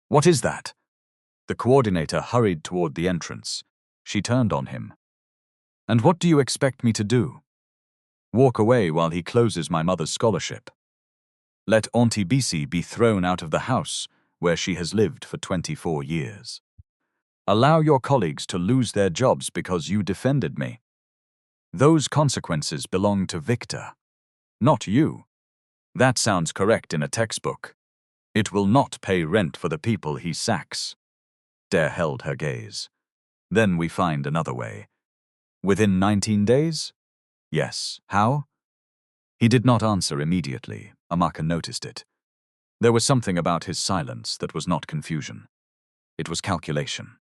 What is that? The coordinator hurried toward the entrance. She turned on him. And what do you expect me to do? Walk away while he closes my mother's scholarship. Let Auntie Bisi be thrown out of the house where she has lived for 24 years. Allow your colleagues to lose their jobs because you defended me. Those consequences belong to Victor, not you. That sounds correct in a textbook. It will not pay rent for the people he sacks. Dare held her gaze. Then we find another way. Within 19 days? Yes. How? He did not answer immediately. Amaka noticed it. There was something about his silence that was not confusion. It was calculation.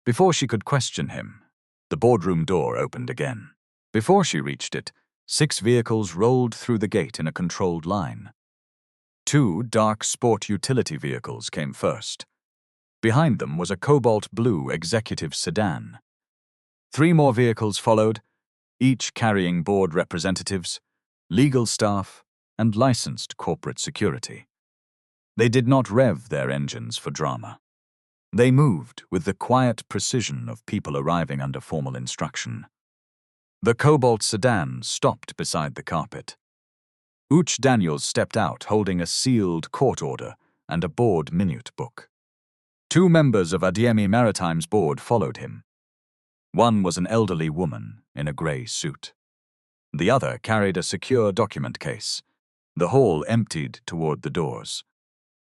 Before she could question him, the boardroom door opened again. Before she reached it, 6 vehicles rolled through the gate in a controlled line. 2 dark sport utility vehicles came first. Behind them was a cobalt blue executive sedan. 3 more vehicles followed, each carrying board representatives, legal staff, and licensed corporate security. They did not rev their engines for drama. They moved with the quiet precision of people arriving under formal instruction. The cobalt sedan stopped beside the carpet. Uch Daniels stepped out holding a sealed court order and a board minute book. 2 members of Adeyemi Maritime's board followed him. One was an elderly woman in a grey suit. The other carried a secure document case. The hall emptied toward the doors.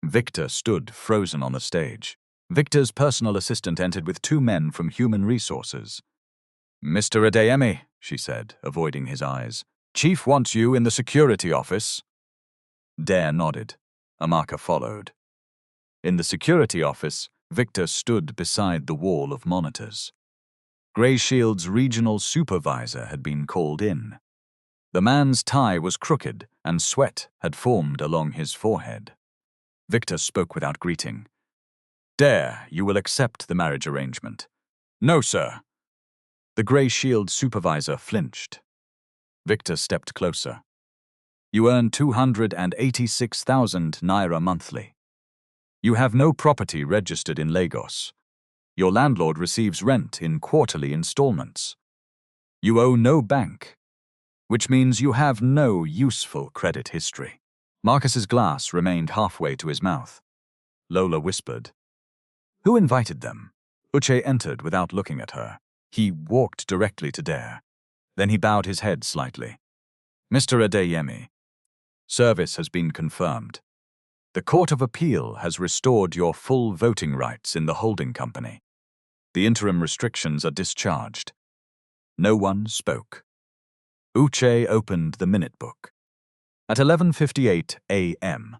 Victor stood frozen on the stage. Victor's personal assistant entered with 2 men from Human Resources. "Mr. Adeyemi," she said, avoiding his eyes. "Chief wants you in the security office." Dare nodded. Amaka followed. In the security office, Victor stood beside the wall of monitors. Grey Shield's regional supervisor had been called in. The man's tie was crooked and sweat had formed along his forehead. Victor spoke without greeting. "Dare, you will accept the marriage arrangement." "No, sir." The Grey Shield supervisor flinched. Victor stepped closer. "You earn 286,000 naira monthly. You have no property registered in Lagos. Your landlord receives rent in quarterly installments. You owe no bank, which means you have no useful credit history." Marcus's glass remained halfway to his mouth. Lola whispered, "Who invited them?" Uche entered without looking at her. He walked directly to Dare. Then he bowed his head slightly. "Mr. Adeyemi, service has been confirmed. The Court of Appeal has restored your full voting rights in the holding company. The interim restrictions are discharged." No one spoke. Uche opened the minute book. At 11:58 a.m.,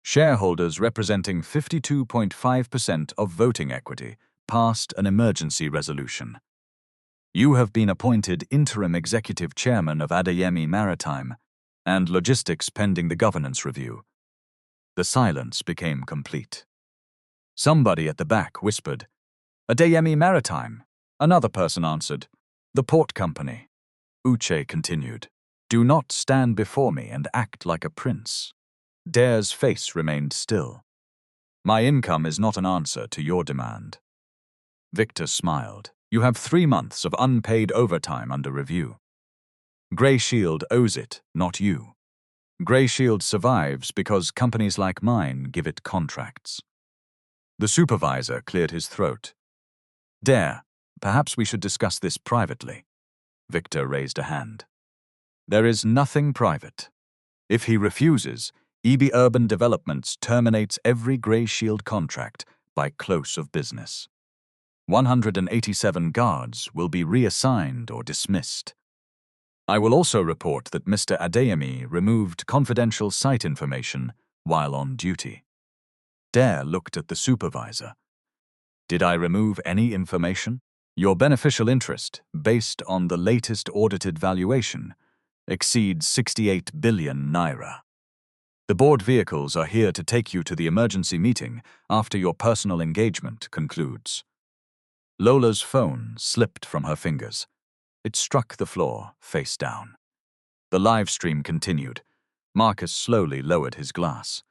shareholders representing 52.5% of voting equity passed an emergency resolution. You have been appointed interim executive chairman of Adeyemi Maritime and logistics pending the governance review. The silence became complete. Somebody at the back whispered, "Adeyemi Maritime." Another person answered, "The port company." Uche continued, "Do not stand before me and act like a prince." Dare's face remained still. "My income is not an answer to your demand." Victor smiled. "You have 3 months of unpaid overtime under review. Grey Shield owes it, not you. Grey Shield survives because companies like mine give it contracts." The supervisor cleared his throat. "Dare, perhaps we should discuss this privately." Victor raised a hand. "There is nothing private. If he refuses, Ibe Urban Developments terminates every Grey Shield contract by close of business. 187 guards will be reassigned or dismissed. I will also report that Mr. Adeyemi removed confidential site information while on duty." Dare looked at the supervisor. "Did I remove any information? Your beneficial interest, based on the latest audited valuation, exceeds 68 billion naira. The board vehicles are here to take you to the emergency meeting after your personal engagement concludes." Lola's phone slipped from her fingers. It struck the floor, face down. The live stream continued. Marcus slowly lowered his glass.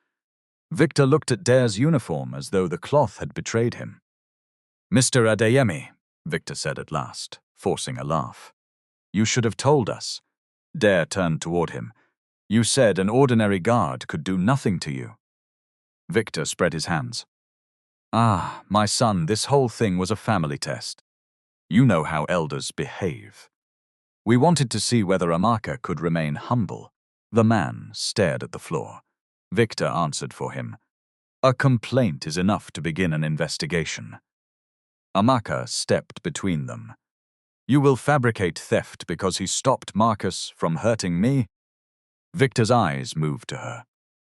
Victor looked at Dare's uniform as though the cloth had betrayed him. "Mr. Adeyemi," Victor said at last, forcing a laugh. "You should have told us." Dare turned toward him. "You said an ordinary guard could do nothing to you." Victor spread his hands. "Ah, my son, this whole thing was a family test. You know how elders behave. We wanted to see whether Amaka could remain humble." The man stared at the floor. Victor answered for him. "A complaint is enough to begin an investigation." Amaka stepped between them. "You will fabricate theft because he stopped Marcus from hurting me?" Victor's eyes moved to her.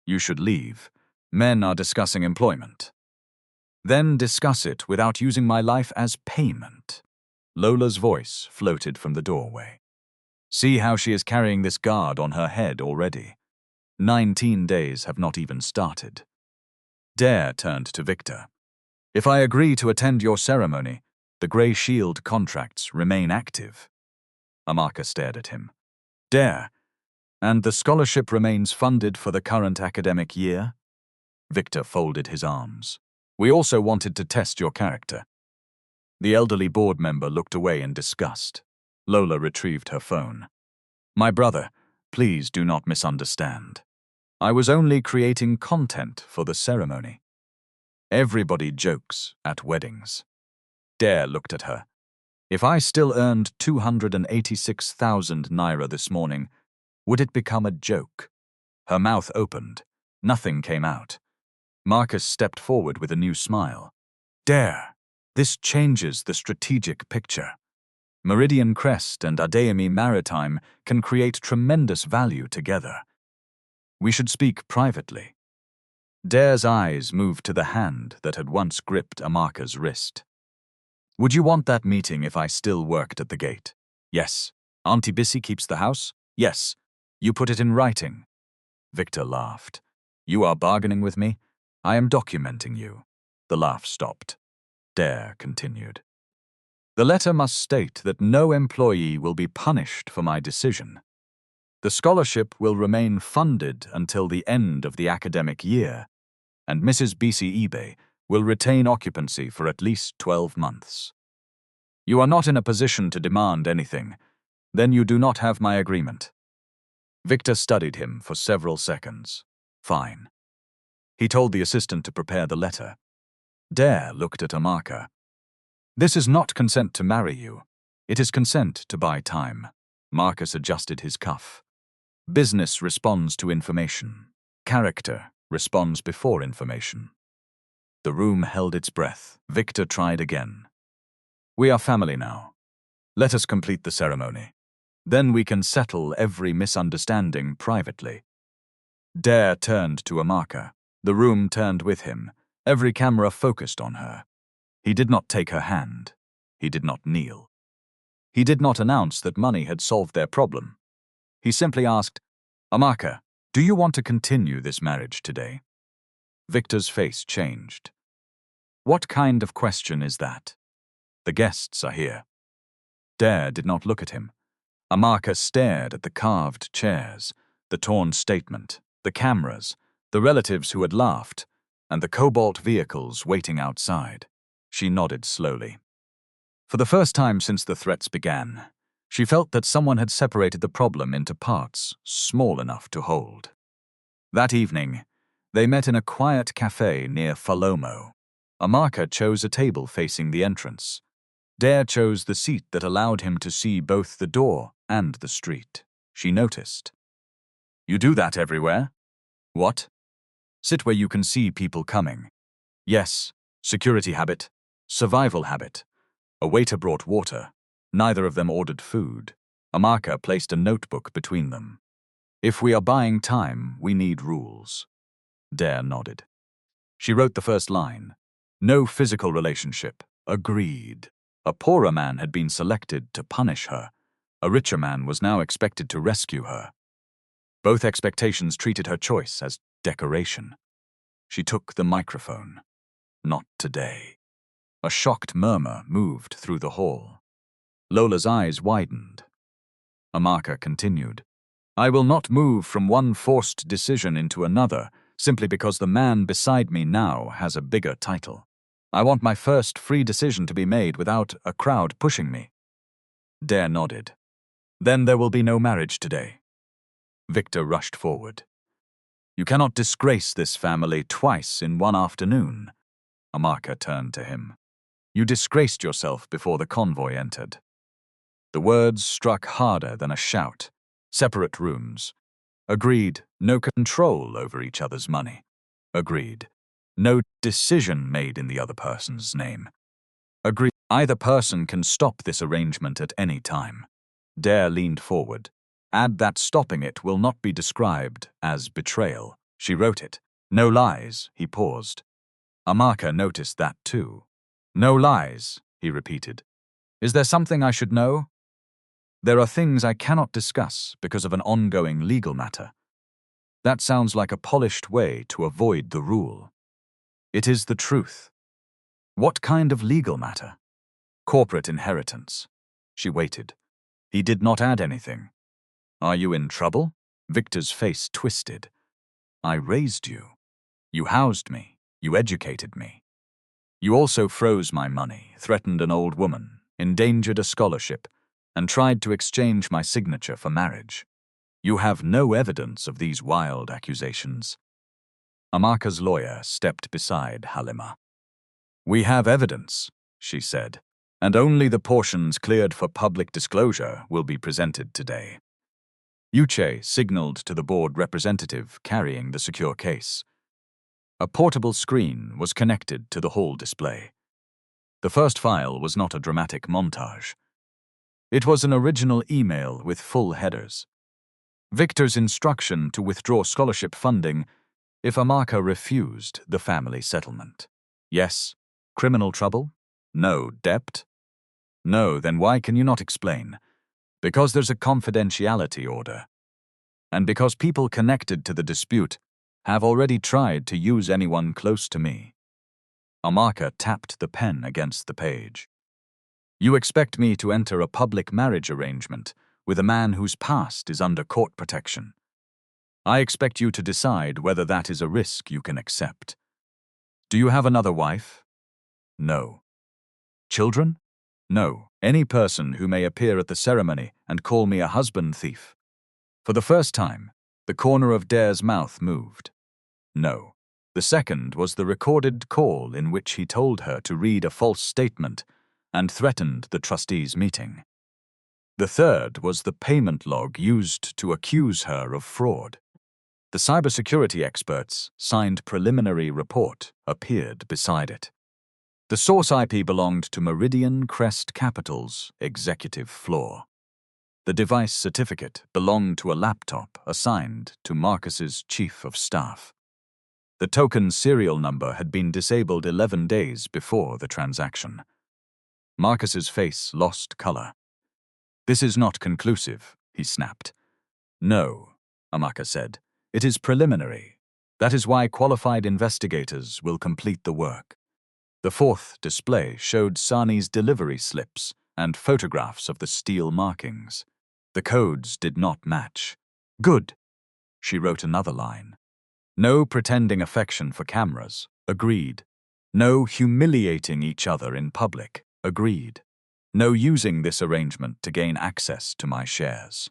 You should leave. Men are discussing employment. Then discuss it without using my life as payment. Lola's voice floated from the doorway. See how she is carrying this guard on her head already. 19 days have not even started. Dare turned to Victor. If I agree to attend your ceremony, the Grey Shield contracts remain active. Amaka stared at him. Dare, and the scholarship remains funded for the current academic year? Victor folded his arms. We also wanted to test your character. The elderly board member looked away in disgust. Lola retrieved her phone. My brother, please do not misunderstand. I was only creating content for the ceremony. Everybody jokes at weddings. Dare looked at her. If I still earned 286,000 naira this morning, would it become a joke? Her mouth opened. Nothing came out. Marcus stepped forward with a new smile. Dare, this changes the strategic picture. Meridian Crest and Adeyemi Maritime can create tremendous value together. We should speak privately. Dare's eyes moved to the hand that had once gripped Amaka's wrist. Would you want that meeting if I still worked at the gate? Yes. Auntie Bissy keeps the house? Yes. You put it in writing. Victor laughed. You are bargaining with me? I am documenting you. The laugh stopped. Dare continued. The letter must state that no employee will be punished for my decision. The scholarship will remain funded until the end of the academic year, and Mrs. Bisi Ibe will retain occupancy for at least 12 months. You are not in a position to demand anything. Then you do not have my agreement. Victor studied him for several seconds. Fine. He told the assistant to prepare the letter. Dare looked at Amaka. This is not consent to marry you. It is consent to buy time. Marcus adjusted his cuff. Business responds to information. Character responds before information. The room held its breath. Victor tried again. We are family now. Let us complete the ceremony. Then we can settle every misunderstanding privately. Dare turned to Amaka. The room turned with him. Every camera focused on her. He did not take her hand. He did not kneel. He did not announce that money had solved their problem. He simply asked, Amaka, do you want to continue this marriage today? Victor's face changed. What kind of question is that? The guests are here. Dare did not look at him. Amaka stared at the carved chairs, the torn statement, the cameras, the relatives who had laughed, and the cobalt vehicles waiting outside. She nodded slowly. For the first time since the threats began, she felt that someone had separated the problem into parts small enough to hold. That evening, they met in a quiet cafe near Falomo. Amaka chose a table facing the entrance. Dare chose the seat that allowed him to see both the door and the street. She noticed. You do that everywhere? What? Sit where you can see people coming. Yes, security habit, survival habit. A waiter brought water. Neither of them ordered food. Amaka placed a notebook between them. If we are buying time, we need rules. Dare nodded. She wrote the first line. No physical relationship. Agreed. A poorer man had been selected to punish her. A richer man was now expected to rescue her. Both expectations treated her choice as decoration. She took the microphone. Not today. A shocked murmur moved through the hall. Lola's eyes widened. Amaka continued. I will not move from one forced decision into another simply because the man beside me now has a bigger title. I want my first free decision to be made without a crowd pushing me. Dare nodded. Then there will be no marriage today. Victor rushed forward. You cannot disgrace this family twice in one afternoon. Amaka turned to him. You disgraced yourself before the convoy entered. The words struck harder than a shout. Separate rooms. Agreed, no control over each other's money. Agreed, no decision made in the other person's name. Agreed, either person can stop this arrangement at any time. Dare leaned forward. Add that stopping it will not be described as betrayal. She wrote it. No lies, he paused. Amaka noticed that too. No lies, he repeated. Is there something I should know? There are things I cannot discuss because of an ongoing legal matter. That sounds like a polished way to avoid the rule. It is the truth. What kind of legal matter? Corporate inheritance. She waited. He did not add anything. Are you in trouble? Victor's face twisted. I raised you. You housed me. You educated me. You also froze my money, threatened an old woman, endangered a scholarship, and tried to exchange my signature for marriage. You have no evidence of these wild accusations. Amaka's lawyer stepped beside Halima. We have evidence, she said, and only the portions cleared for public disclosure will be presented today. Uche signaled to the board representative carrying the secure case. A portable screen was connected to the hall display. The first file was not a dramatic montage. It was an original email with full headers. Victor's instruction to withdraw scholarship funding if Amaka refused the family settlement. Yes. Criminal trouble? No. Debt? No. Then why can you not explain? Because there's a confidentiality order. And because people connected to the dispute have already tried to use anyone close to me. Amaka tapped the pen against the page. You expect me to enter a public marriage arrangement with a man whose past is under court protection. I expect you to decide whether that is a risk you can accept. Do you have another wife? No. Children? No. Any person who may appear at the ceremony and call me a husband thief. For the first time, the corner of Dare's mouth moved. No. The second was the recorded call in which he told her to read a false statement and threatened the trustees' meeting. The third was the payment log used to accuse her of fraud. The cybersecurity experts' signed preliminary report appeared beside it. The source IP belonged to Meridian Crest Capital's executive floor. The device certificate belonged to a laptop assigned to Marcus's chief of staff. The token's serial number had been disabled 11 days before the transaction. Marcus's face lost color. This is not conclusive, he snapped. No, Amaka said. It is preliminary. That is why qualified investigators will complete the work. The fourth display showed Sani's delivery slips and photographs of the steel markings. The codes did not match. Good. She wrote another line. No pretending affection for cameras. Agreed. No humiliating each other in public. Agreed. No using this arrangement to gain access to my shares.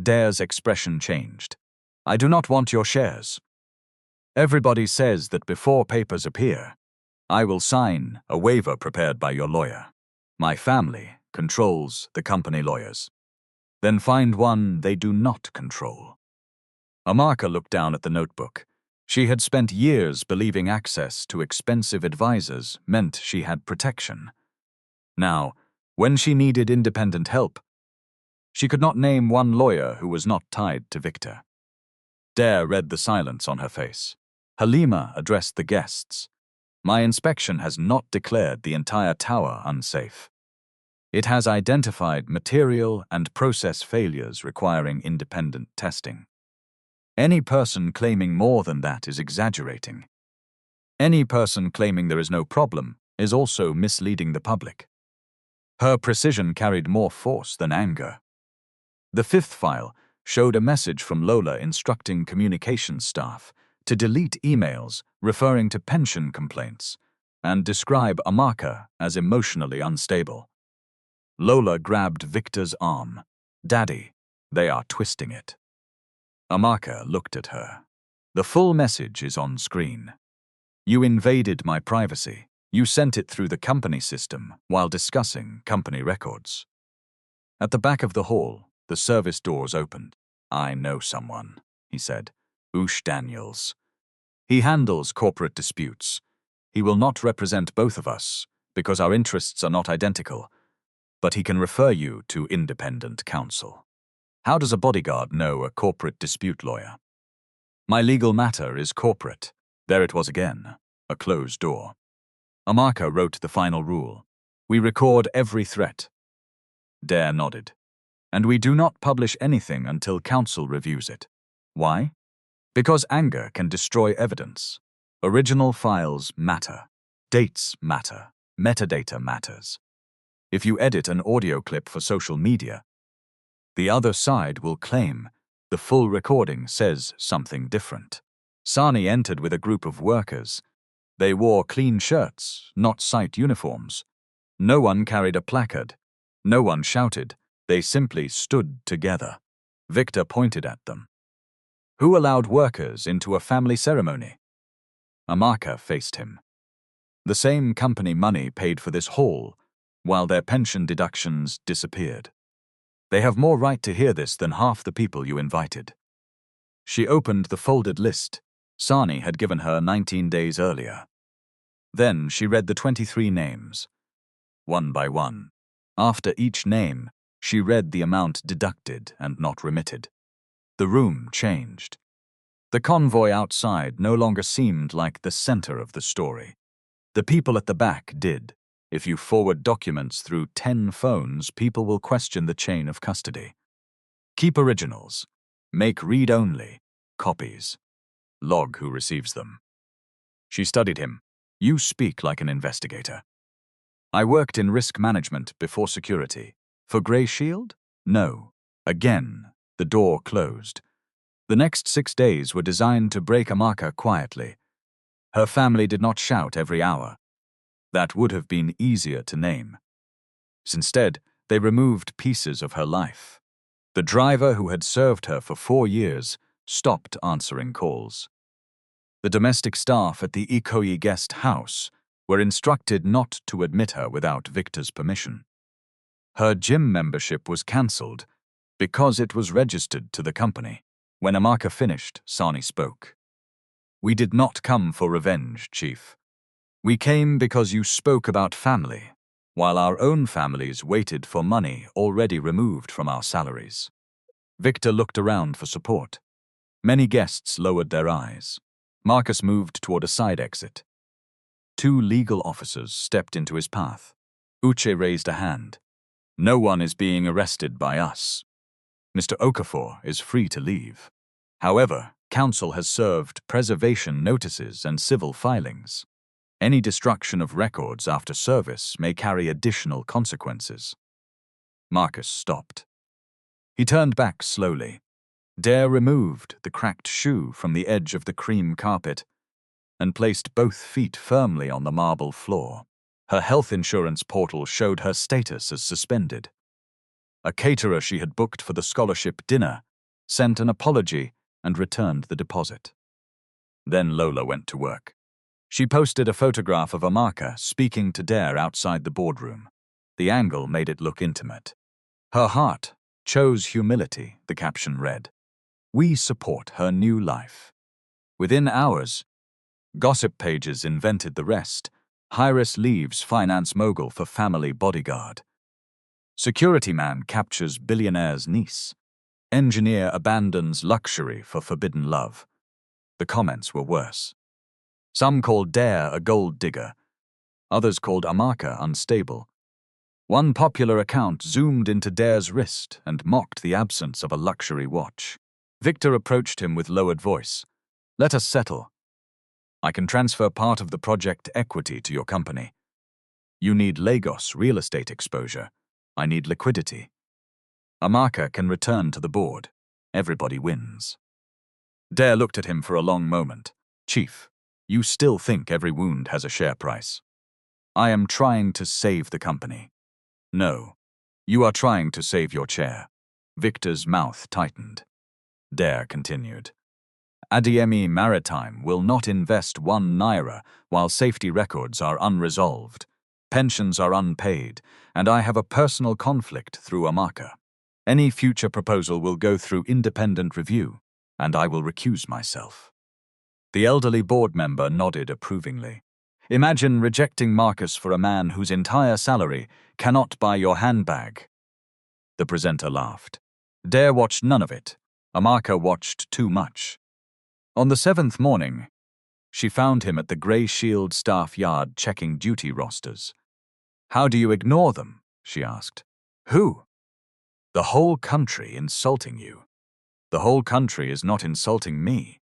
Dare's expression changed. I do not want your shares. Everybody says that before papers appear, I will sign a waiver prepared by your lawyer. My family controls the company lawyers. Then find one they do not control. Amaka looked down at the notebook. She had spent years believing access to expensive advisors meant she had protection. Now, when she needed independent help, she could not name one lawyer who was not tied to Victor. Dare read the silence on her face. Halima addressed the guests. My inspection has not declared the entire tower unsafe. It has identified material and process failures requiring independent testing. Any person claiming more than that is exaggerating. Any person claiming there is no problem is also misleading the public. Her precision carried more force than anger. The fifth file showed a message from Lola instructing communications staff to delete emails referring to pension complaints and describe Amaka as emotionally unstable. Lola grabbed Victor's arm. Daddy, they are twisting it. Amaka looked at her. The full message is on screen. You invaded my privacy. You sent it through the company system while discussing company records. At the back of the hall, the service doors opened. I know someone, he said. Oosh Daniels. He handles corporate disputes. He will not represent both of us because our interests are not identical, but he can refer you to independent counsel. How does a bodyguard know a corporate dispute lawyer? My legal matter is corporate. There it was again, a closed door. Amaka wrote the final rule. We record every threat. Dare nodded. And we do not publish anything until counsel reviews it. Why? Because anger can destroy evidence. Original files matter. Dates matter. Metadata matters. If you edit an audio clip for social media, the other side will claim the full recording says something different. Sani entered with a group of workers. They wore clean shirts, not site uniforms. No one carried a placard. No one shouted. They simply stood together. Victor pointed at them. Who allowed workers into a family ceremony? Amaka faced him. The same company money paid for this hall, while their pension deductions disappeared. They have more right to hear this than half the people you invited. She opened the folded list. Sani had given her 19 days earlier. Then she read the 23 names, one by one. After each name, she read the amount deducted and not remitted. The room changed. The convoy outside no longer seemed like the center of the story. The people at the back did. If you forward documents through 10 phones, people will question the chain of custody. Keep originals. Make read-only copies. Log who receives them. She studied him. You speak like an investigator. I worked in risk management before security. For Grey Shield? No. Again, the door closed. The next 6 days were designed to break Amaka quietly. Her family did not shout every hour. That would have been easier to name. Instead, they removed pieces of her life. The driver who had served her for 4 years stopped answering calls. The domestic staff at the Ikoyi guest house were instructed not to admit her without Victor's permission. Her gym membership was cancelled because it was registered to the company. When Amaka finished, Sani spoke. We did not come for revenge, Chief. We came because you spoke about family, while our own families waited for money already removed from our salaries. Victor looked around for support. Many guests lowered their eyes. Marcus moved toward a side exit. 2 legal officers stepped into his path. Uche raised a hand. No one is being arrested by us. Mr. Okafor is free to leave. However, counsel has served preservation notices and civil filings. Any destruction of records after service may carry additional consequences. Marcus stopped. He turned back slowly. Dare removed the cracked shoe from the edge of the cream carpet and placed both feet firmly on the marble floor. Her health insurance portal showed her status as suspended. A caterer she had booked for the scholarship dinner sent an apology and returned the deposit. Then Lola went to work. She posted a photograph of Amaka speaking to Dare outside the boardroom. The angle made it look intimate. Her heart chose humility, the caption read. We support her new life. Within hours, gossip pages invented the rest. Hyris leaves finance mogul for family bodyguard. Security man captures billionaire's niece. Engineer abandons luxury for forbidden love. The comments were worse. Some called Dare a gold digger. Others called Amaka unstable. One popular account zoomed into Dare's wrist and mocked the absence of a luxury watch. Victor approached him with lowered voice. Let us settle. I can transfer part of the project equity to your company. You need Lagos real estate exposure. I need liquidity. Amaka can return to the board. Everybody wins. Dare looked at him for a long moment. Chief, you still think every wound has a share price. I am trying to save the company. No, you are trying to save your chair. Victor's mouth tightened. Dare continued. Adeyemi Maritime will not invest 1 naira while safety records are unresolved. Pensions are unpaid, and I have a personal conflict through Amaka. Any future proposal will go through independent review, and I will recuse myself. The elderly board member nodded approvingly. Imagine rejecting Marcus for a man whose entire salary cannot buy your handbag. The presenter laughed. Dare watched none of it. Amaka watched too much. On the 7th morning, she found him at the Grey Shield staff yard checking duty rosters. "How do you ignore them?" she asked. "Who?" "The whole country insulting you." "The whole country is not insulting me.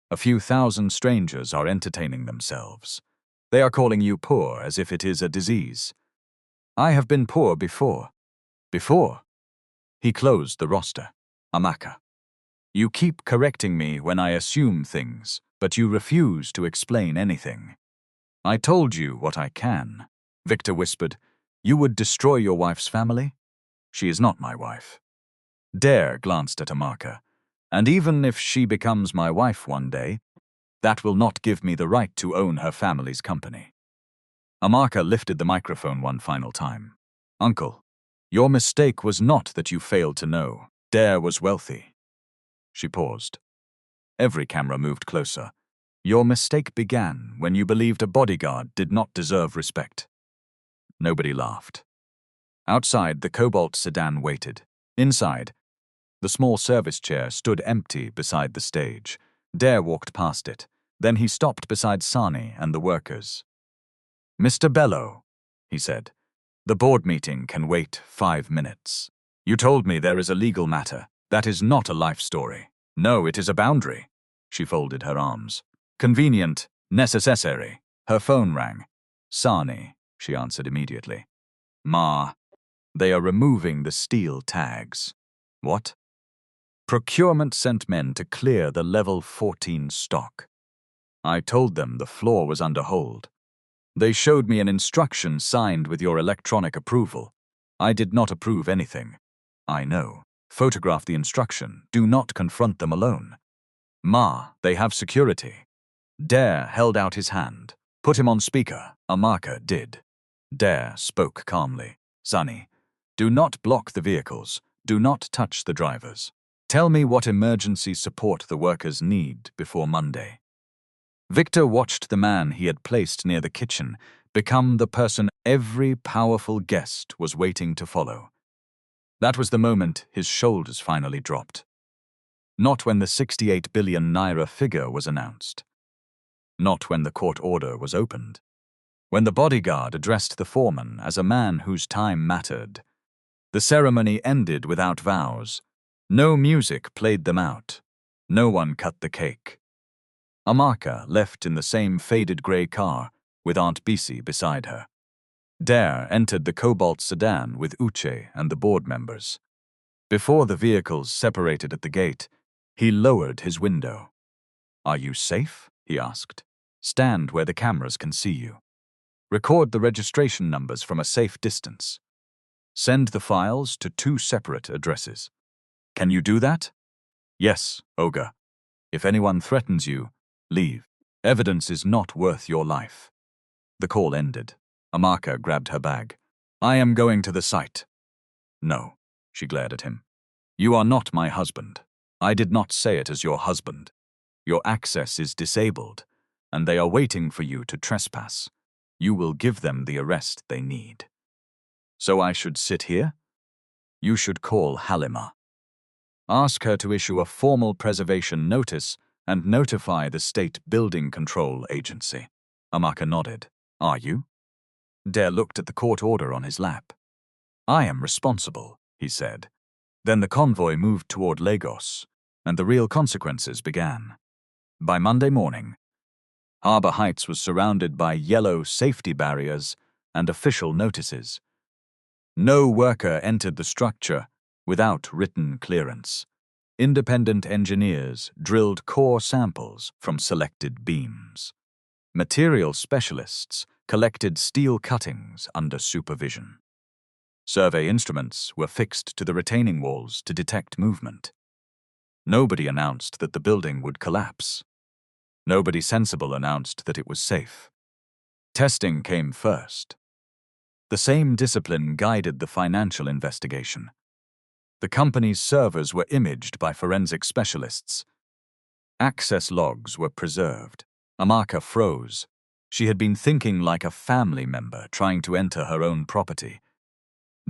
A few thousand strangers are entertaining themselves. They are calling you poor as if it is a disease. I have been poor before." "Before?" He closed the roster. "Amaka, you keep correcting me when I assume things, but you refuse to explain anything." "I told you what I can." Victor whispered. "You would destroy your wife's family?" "She is not my wife." Dare glanced at Amaka. "And even if she becomes my wife one day, that will not give me the right to own her family's company." Amaka lifted the microphone one final time. "Uncle, your mistake was not that you failed to know. Dare was wealthy." She paused. Every camera moved closer. "Your mistake began when you believed a bodyguard did not deserve respect." Nobody laughed. Outside, the Cobalt sedan waited. Inside, the small service chair stood empty beside the stage. Dare walked past it. Then he stopped beside Sani and the workers. "Mr. Bello," he said, "the board meeting can wait 5 minutes. You told me there is a legal matter. That is not a life story. No, it is a boundary." She folded her arms. "Convenient, necessary." Her phone rang. "Sani," she answered immediately. "Ma, they are removing the steel tags." "What?" "Procurement sent men to clear the level 14 stock. I told them the floor was under hold. They showed me an instruction signed with your electronic approval. I did not approve anything." "I know. Photograph the instruction. Do not confront them alone." "Ma, they have security." Dare held out his hand. "Put him on speaker." Amaka did. Dare spoke calmly. "Sonny, do not block the vehicles. Do not touch the drivers. Tell me what emergency support the workers need before Monday." Victor watched the man he had placed near the kitchen become the person every powerful guest was waiting to follow. That was the moment his shoulders finally dropped. Not when the 68 billion naira figure was announced. Not when the court order was opened. When the bodyguard addressed the foreman as a man whose time mattered. The ceremony ended without vows. No music played them out. No one cut the cake. Amaka left in the same faded grey car, with Aunt Bisi beside her. Dare entered the Cobalt sedan with Uche and the board members. Before the vehicles separated at the gate, he lowered his window. "Are you safe?" he asked. "Stand where the cameras can see you. Record the registration numbers from a safe distance. Send the files to 2 separate addresses." "Can you do that?" "Yes, Oga. If anyone threatens you, leave. Evidence is not worth your life." The call ended. Amaka grabbed her bag. "I am going to the site." "No," she glared at him. "You are not my husband. I did not say it as your husband. Your access is disabled, and they are waiting for you to trespass. You will give them the arrest they need." "So I should sit here?" "You should call Halima. Ask her to issue a formal preservation notice and notify the State Building Control Agency." Amaka nodded. "Are you?" Dare looked at the court order on his lap. "I am responsible," he said. Then the convoy moved toward Lagos, and the real consequences began. By Monday morning, Harbour Heights was surrounded by yellow safety barriers and official notices. No worker entered the structure without written clearance. Independent engineers drilled core samples from selected beams. Material specialists collected steel cuttings under supervision. Survey instruments were fixed to the retaining walls to detect movement. Nobody announced that the building would collapse. Nobody sensible announced that it was safe. Testing came first. The same discipline guided the financial investigation. The company's servers were imaged by forensic specialists. Access logs were preserved. Amaka froze. She had been thinking like a family member trying to enter her own property.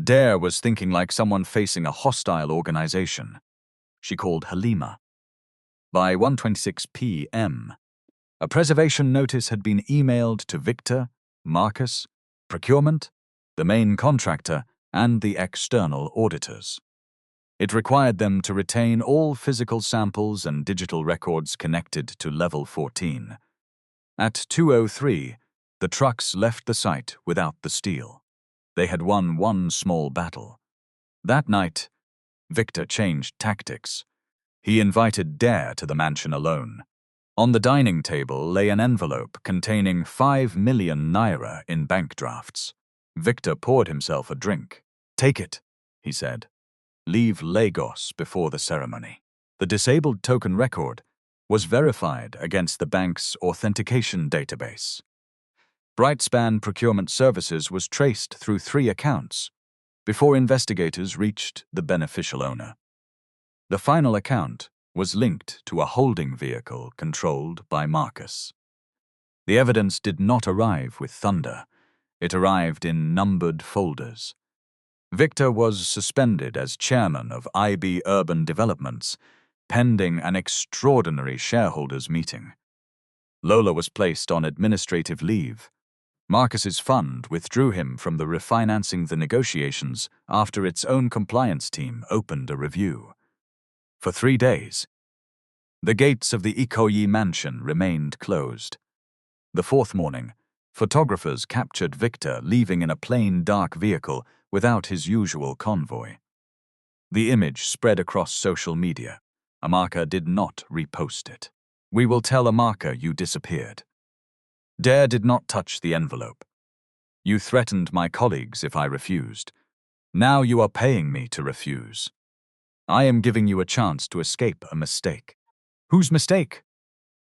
Dare was thinking like someone facing a hostile organization. She called Halima. By 1:26 p.m., a preservation notice had been emailed to Victor, Marcus, procurement, the main contractor, and the external auditors. It required them to retain all physical samples and digital records connected to Level 14. At 2:03, the trucks left the site without the steel. They had won one small battle. That night, Victor changed tactics. He invited Dare to the mansion alone. On the dining table lay an envelope containing 5 million naira in bank drafts. Victor poured himself a drink. "Take it," he said. "Leave Lagos before the ceremony." The disabled token record was verified against the bank's authentication database. Brightspan Procurement Services was traced through 3 accounts before investigators reached the beneficial owner. The final account was linked to a holding vehicle controlled by Marcus. The evidence did not arrive with thunder. It arrived in numbered folders. Victor was suspended as chairman of IB Urban Developments, pending an extraordinary shareholders' meeting. Lola was placed on administrative leave. Marcus's fund withdrew him from the refinancing the negotiations after its own compliance team opened a review. For 3 days, the gates of the Ikoyi mansion remained closed. The 4th morning, photographers captured Victor leaving in a plain dark vehicle without his usual convoy. The image spread across social media. Amaka did not repost it. "We will tell Amaka you disappeared." Dare did not touch the envelope. "You threatened my colleagues if I refused. Now you are paying me to refuse. I am giving you a chance to escape a mistake." "Whose mistake?"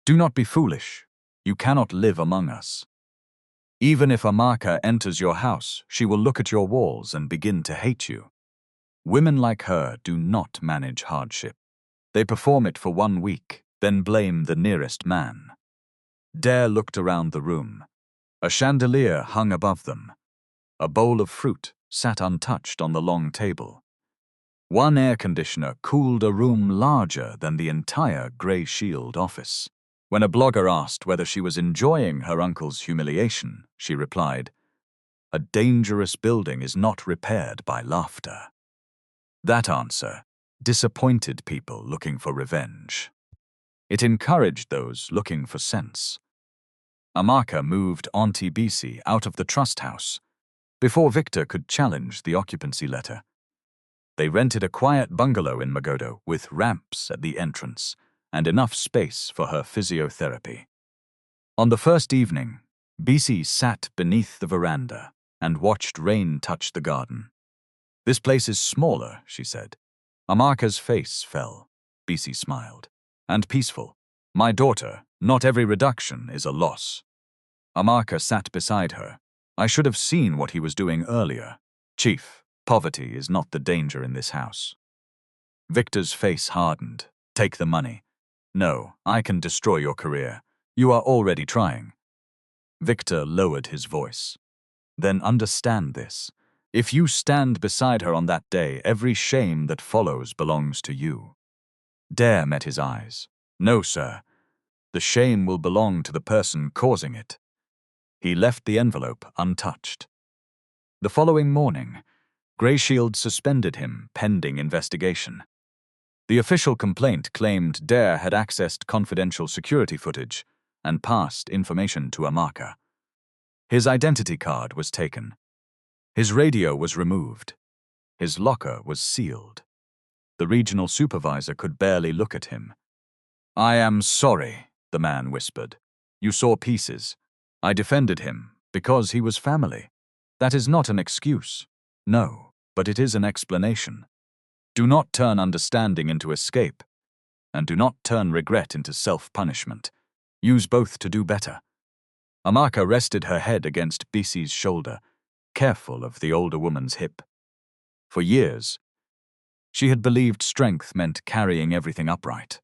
"Do not be foolish. You cannot live among us. Even if Amaka enters your house, she will look at your walls and begin to hate you. Women like her do not manage hardship. They perform it for 1 week, then blame the nearest man." Dare looked around the room. A chandelier hung above them. A bowl of fruit sat untouched on the long table. One air conditioner cooled a room larger than the entire Grey Shield office. When a blogger asked whether she was enjoying her uncle's humiliation, she replied, "A dangerous building is not repaired by laughter." That answer disappointed people looking for revenge. It encouraged those looking for sense. Amaka moved Auntie Bisi out of the trust house before Victor could challenge the occupancy letter. They rented a quiet bungalow in Magodo with ramps at the entrance and enough space for her physiotherapy. On the first evening, Bisi sat beneath the veranda and watched rain touch the garden. "This place is smaller," she said. Amaka's face fell. Bisi smiled. "And peaceful. My daughter, not every reduction is a loss." Amaka sat beside her. "I should have seen what he was doing earlier. Chief, poverty is not the danger in this house." Victor's face hardened. "Take the money." "No, I can destroy your career. You are already trying." Victor lowered his voice. "Then understand this. If you stand beside her on that day, every shame that follows belongs to you." Dare met his eyes. "No, sir. The shame will belong to the person causing it." He left the envelope untouched. The following morning, Grey Shield suspended him pending investigation. The official complaint claimed Dare had accessed confidential security footage and passed information to Amaka. His identity card was taken. His radio was removed. His locker was sealed. The regional supervisor could barely look at him. "I am sorry," the man whispered. "You saw pieces. I defended him because he was family. That is not an excuse. No, but it is an explanation. Do not turn understanding into escape, and do not turn regret into self-punishment. Use both to do better." Amaka rested her head against Bisi's shoulder, careful of the older woman's hip. For years, she had believed strength meant carrying everything upright.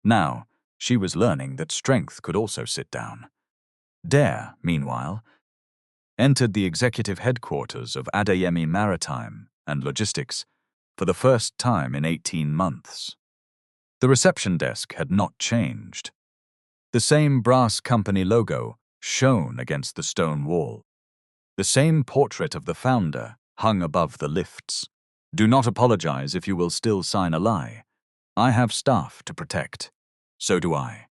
Now, she was learning that strength could also sit down. Dare, meanwhile, entered the executive headquarters of Adeyemi Maritime and Logistics for the first time in 18 months. The reception desk had not changed. The same brass company logo shone against the stone wall. The same portrait of the founder hung above the lifts. Do not apologize if you will still sign a lie. I have staff to protect. So do I.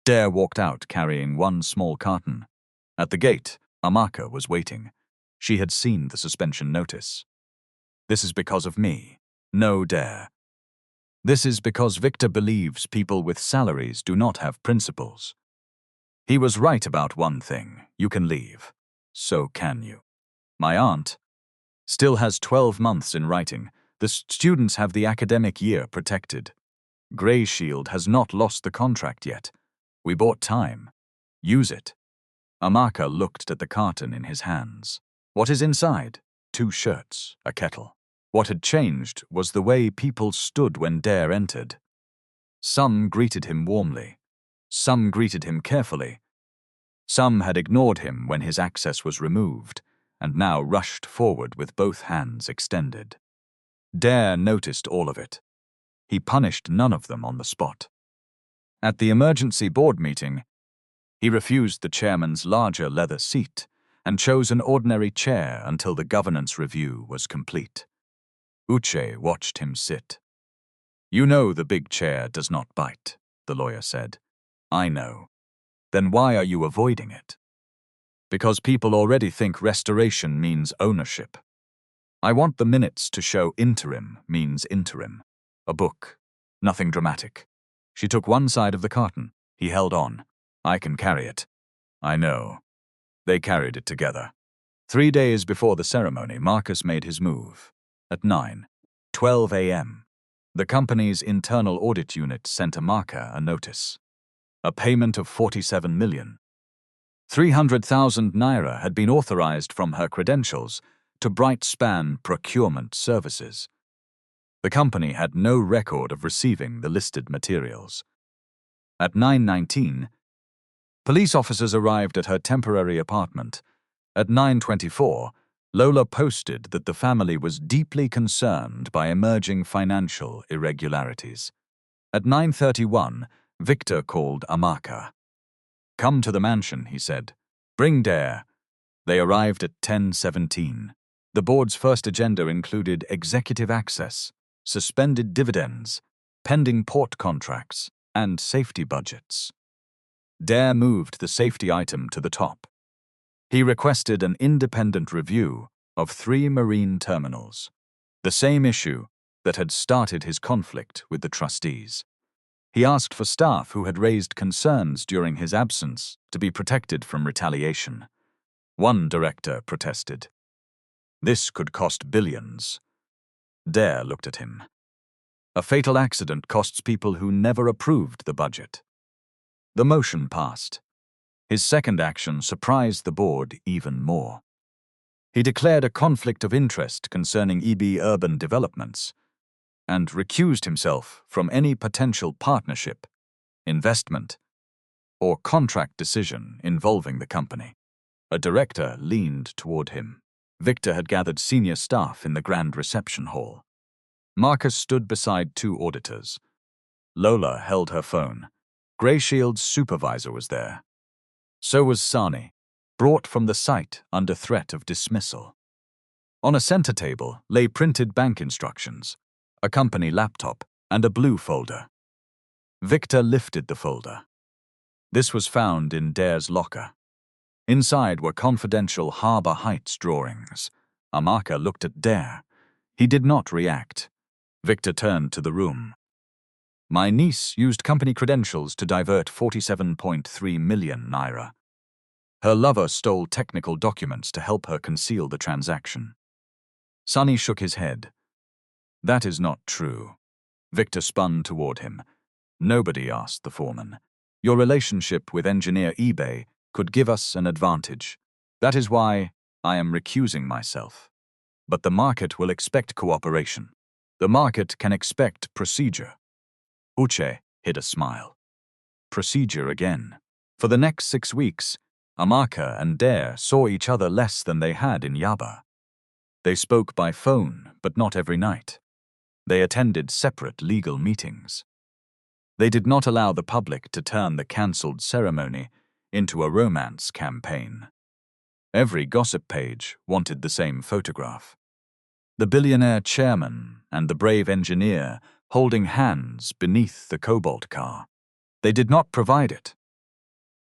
Dare walked out carrying one small carton. At the gate, Amaka was waiting. She had seen the suspension notice. This is because of me. No, Dare. This is because Victor believes people with salaries do not have principles. He was right about one thing. You can leave. So can you. My aunt still has 12 months in writing. The students have the academic year protected. Grey Shield has not lost the contract yet. We bought time. Use it. Amaka looked at the carton in his hands. What is inside? 2 shirts, a kettle. What had changed was the way people stood when Dare entered. Some greeted him warmly. Some greeted him carefully. Some had ignored him when his access was removed, and now rushed forward with both hands extended. Dare noticed all of it. He punished none of them on the spot. At the emergency board meeting, he refused the chairman's larger leather seat and chose an ordinary chair until the governance review was complete. Uche watched him sit. You know the big chair does not bite, the lawyer said. I know. Then why are you avoiding it? Because people already think restoration means ownership. I want the minutes to show interim means interim. A book. Nothing dramatic. She took one side of the carton. He held on. I can carry it. I know. They carried it together. 3 days before the ceremony, Marcus made his move. At 9:12 a.m., the company's internal audit unit sent Amaka a notice. A payment of 47 million. 300,000 naira had been authorized from her credentials to Brightspan Procurement Services. The company had no record of receiving the listed materials. At 9:19, police officers arrived at her temporary apartment. At 9:24, Lola posted that the family was deeply concerned by emerging financial irregularities. At 9:31, Victor called Amaka. Come to the mansion, he said. Bring Dare. They arrived at 10:17. The board's first agenda included executive access, suspended dividends, pending port contracts, and safety budgets. Dare moved the safety item to the top. He requested an independent review of 3 marine terminals, the same issue that had started his conflict with the trustees. He asked for staff who had raised concerns during his absence to be protected from retaliation. One director protested. This could cost billions. Dare looked at him. A fatal accident costs people who never approved the budget. The motion passed. His second action surprised the board even more. He declared a conflict of interest concerning EB urban developments and recused himself from any potential partnership, investment, or contract decision involving the company. A director leaned toward him. Victor had gathered senior staff in the grand reception hall. Marcus stood beside 2 auditors. Lola held her phone. Grey Shield's supervisor was there. So was Sani, brought from the site under threat of dismissal. On a center table lay printed bank instructions, a company laptop, and a blue folder. Victor lifted the folder. This was found in Dare's locker. Inside were confidential Harbor Heights drawings. Amaka looked at Dare. He did not react. Victor turned to the room. My niece used company credentials to divert 47.3 million naira. Her lover stole technical documents to help her conceal the transaction. Sunny shook his head. That is not true. Victor spun toward him. Nobody asked the foreman. Your relationship with engineer Ibe could give us an advantage. That is why I am recusing myself. But the market will expect cooperation. The market can expect procedure. Uche hid a smile. Procedure again. For the next 6 weeks, Amaka and Dare saw each other less than they had in Yaba. They spoke by phone, but not every night. They attended separate legal meetings. They did not allow the public to turn the cancelled ceremony into a romance campaign. Every gossip page wanted the same photograph. The billionaire chairman and the brave engineer holding hands beneath the cobalt car. They did not provide it.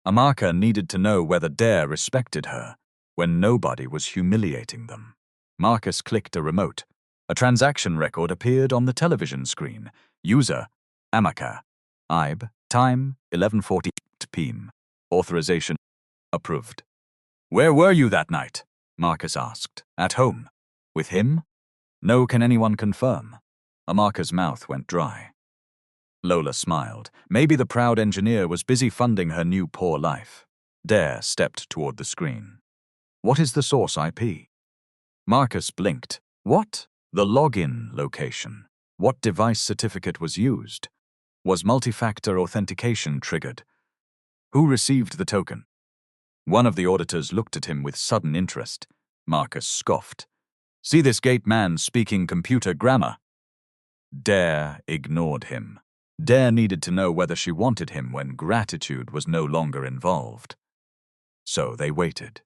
Amaka needed to know whether Dare respected her when nobody was humiliating them. Marcus clicked a remote. A transaction record appeared on the television screen. User, Amaka Ibe, time 11:40 p.m. Authorization approved. Where were you that night? Marcus asked. At home. With him? No, can anyone confirm? Amaka's mouth went dry. Lola smiled. Maybe the proud engineer was busy funding her new poor life. Dare stepped toward the screen. What is the source IP? Marcus blinked. What? The login location. What device certificate was used? Was multi-factor authentication triggered? Who received the token? One of the auditors looked at him with sudden interest. Marcus scoffed. See this gate man speaking computer grammar? Dare ignored him. Dare needed to know whether she wanted him when gratitude was no longer involved. So they waited.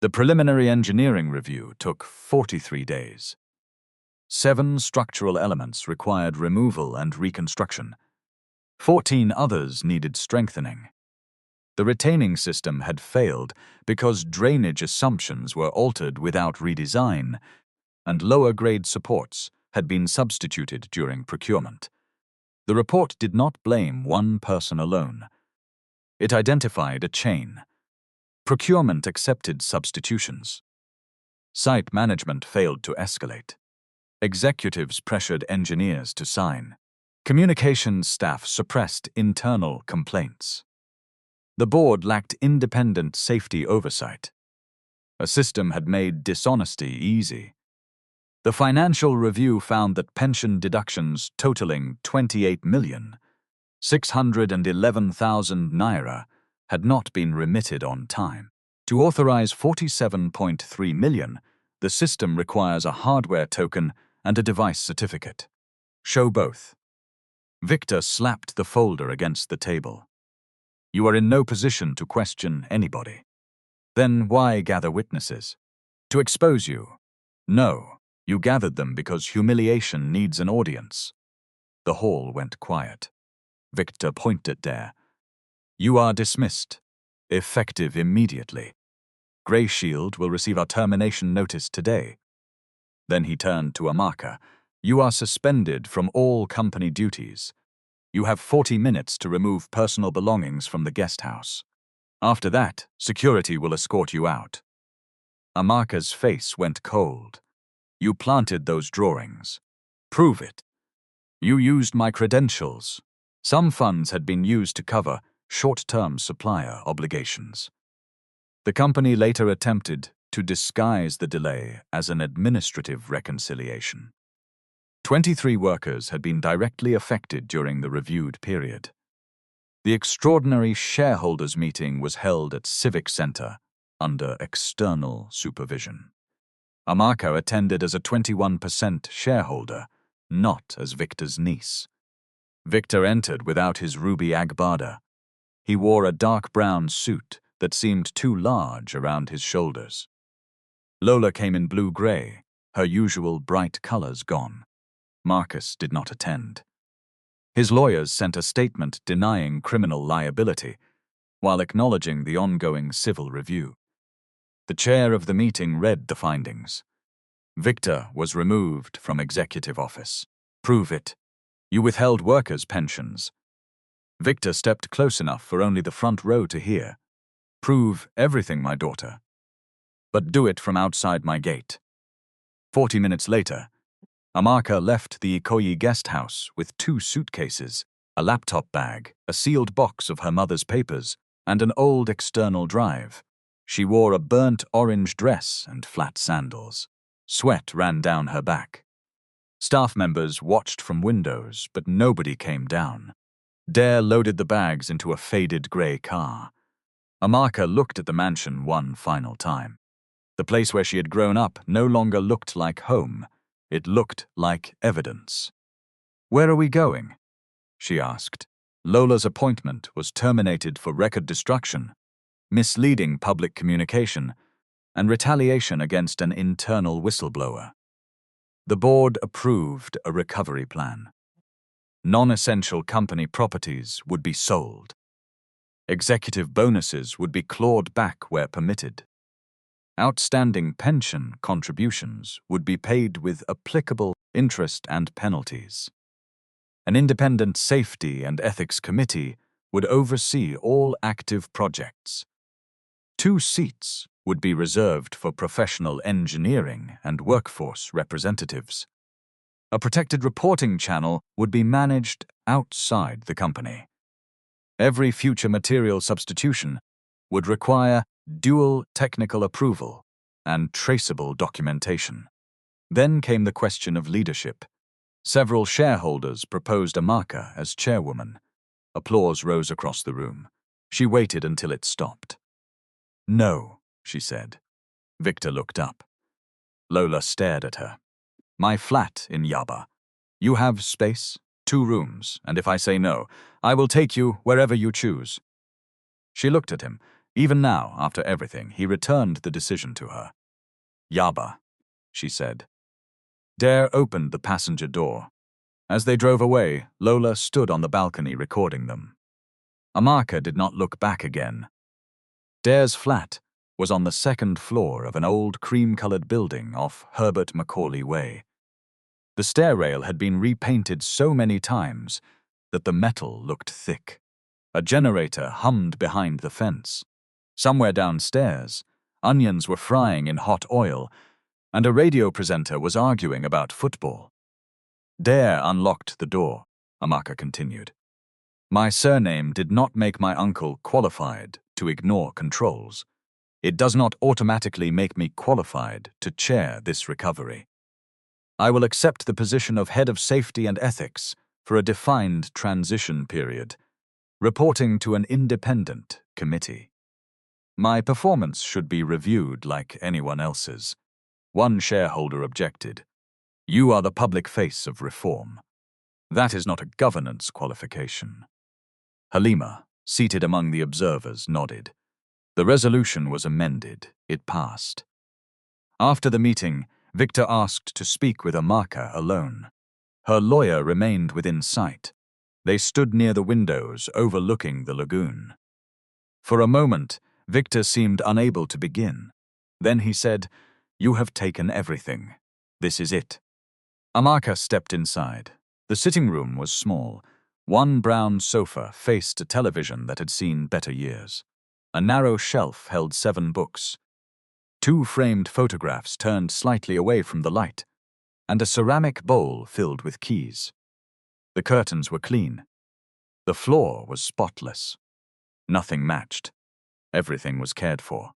The preliminary engineering review took 43 days. 7 structural elements required removal and reconstruction. 14 others needed strengthening. The retaining system had failed because drainage assumptions were altered without redesign, and lower-grade supports had been substituted during procurement. The report did not blame one person alone. It identified a chain. Procurement accepted substitutions. Site management failed to escalate. Executives pressured engineers to sign. Communications staff suppressed internal complaints. The board lacked independent safety oversight. A system had made dishonesty easy. The financial review found that pension deductions totaling 28,611,000 naira had not been remitted on time. To authorize 47.3 million, the system requires a hardware token and a device certificate. Show both. Victor slapped the folder against the table. You are in no position to question anybody. Then why gather witnesses? To expose you? No, you gathered them because humiliation needs an audience. The hall went quiet. Victor pointed at Dare. You are dismissed. Effective immediately. Grey Shield will receive our termination notice today. Then he turned to Amaka. You are suspended from all company duties. You have 40 minutes to remove personal belongings from the guest house. After that, security will escort you out. Amaka's face went cold. You planted those drawings. Prove it. You used my credentials. Some funds had been used to cover short-term supplier obligations. The company later attempted to disguise the delay as an administrative reconciliation. 23 workers had been directly affected during the reviewed period. The extraordinary shareholders' meeting was held at Civic Center under external supervision. Amaka attended as a 21% shareholder, not as Victor's niece. Victor entered without his ruby agbada. He wore a dark brown suit that seemed too large around his shoulders. Lola came in blue-gray, her usual bright colors gone. Marcus did not attend. His lawyers sent a statement denying criminal liability, while acknowledging the ongoing civil review. The chair of the meeting read the findings. Victor was removed from executive office. Prove it. You withheld workers' pensions. Victor stepped close enough for only the front row to hear. Prove everything, my daughter. But do it from outside my gate. 40 minutes later, Amaka left the Ikoyi guest house with 2 suitcases, a laptop bag, a sealed box of her mother's papers, and an old external drive. She wore a burnt orange dress and flat sandals. Sweat ran down her back. Staff members watched from windows, but nobody came down. Dare loaded the bags into a faded grey car. Amaka looked at the mansion one final time. The place where she had grown up no longer looked like home. It looked like evidence. "Where are we going?" she asked. Lola's appointment was terminated for record destruction, misleading public communication, and retaliation against an internal whistleblower. The board approved a recovery plan. Non-essential company properties would be sold. Executive bonuses would be clawed back where permitted. Outstanding pension contributions would be paid with applicable interest and penalties. An independent safety and ethics committee would oversee all active projects. 2 seats would be reserved for professional engineering and workforce representatives. A protected reporting channel would be managed outside the company. Every future material substitution would require dual technical approval and traceable documentation. Then came the question of leadership. Several shareholders proposed Amaka as chairwoman. Applause rose across the room. She waited until it stopped. "No," she said. Victor looked up. Lola stared at her. "My flat in Yaba. You have space, 2 rooms, and if I say no, I will take you wherever you choose." She looked at him. Even now, after everything, he returned the decision to her. "Yaba," she said. Dare opened the passenger door. As they drove away, Lola stood on the balcony recording them. Amaka did not look back again. Dare's flat was on the 2nd floor of an old cream-colored building off Herbert Macaulay Way. The stair rail had been repainted so many times that the metal looked thick. A generator hummed behind the fence. Somewhere downstairs, onions were frying in hot oil, and a radio presenter was arguing about football. Dare unlocked the door, Amaka continued. "My surname did not make my uncle qualified to ignore controls. It does not automatically make me qualified to chair this recovery. I will accept the position of head of safety and ethics for a defined transition period, reporting to an independent committee. My performance should be reviewed like anyone else's." One shareholder objected. "You are the public face of reform. That is not a governance qualification." Halima, seated among the observers, nodded. The resolution was amended. It passed. After the meeting, Victor asked to speak with Amaka alone. Her lawyer remained within sight. They stood near the windows overlooking the lagoon. For a moment, Victor seemed unable to begin. Then he said, "You have taken everything. This is it." Amaka stepped inside. The sitting room was small. One brown sofa faced a television that had seen better years. A narrow shelf held 7 books. 2 framed photographs turned slightly away from the light, and a ceramic bowl filled with keys. The curtains were clean. The floor was spotless. Nothing matched. Everything was cared for.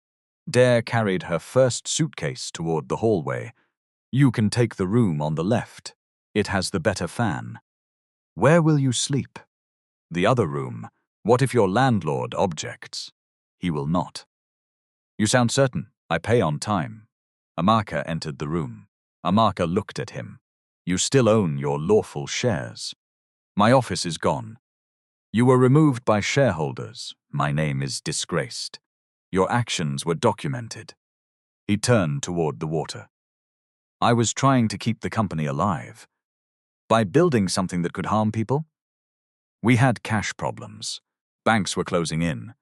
Dare carried her first suitcase toward the hallway. "You can take the room on the left. It has the better fan." "Where will you sleep?" "The other room. What if your landlord objects?" "He will not." "You sound certain. I pay on time." Amaka entered the room. Amaka looked at him. "You still own your lawful shares." "My office is gone." "You were removed by shareholders. My name is disgraced. Your actions were documented." He turned toward the water. "I was trying to keep the company alive. By building something that could harm people? We had cash problems. Banks were closing in.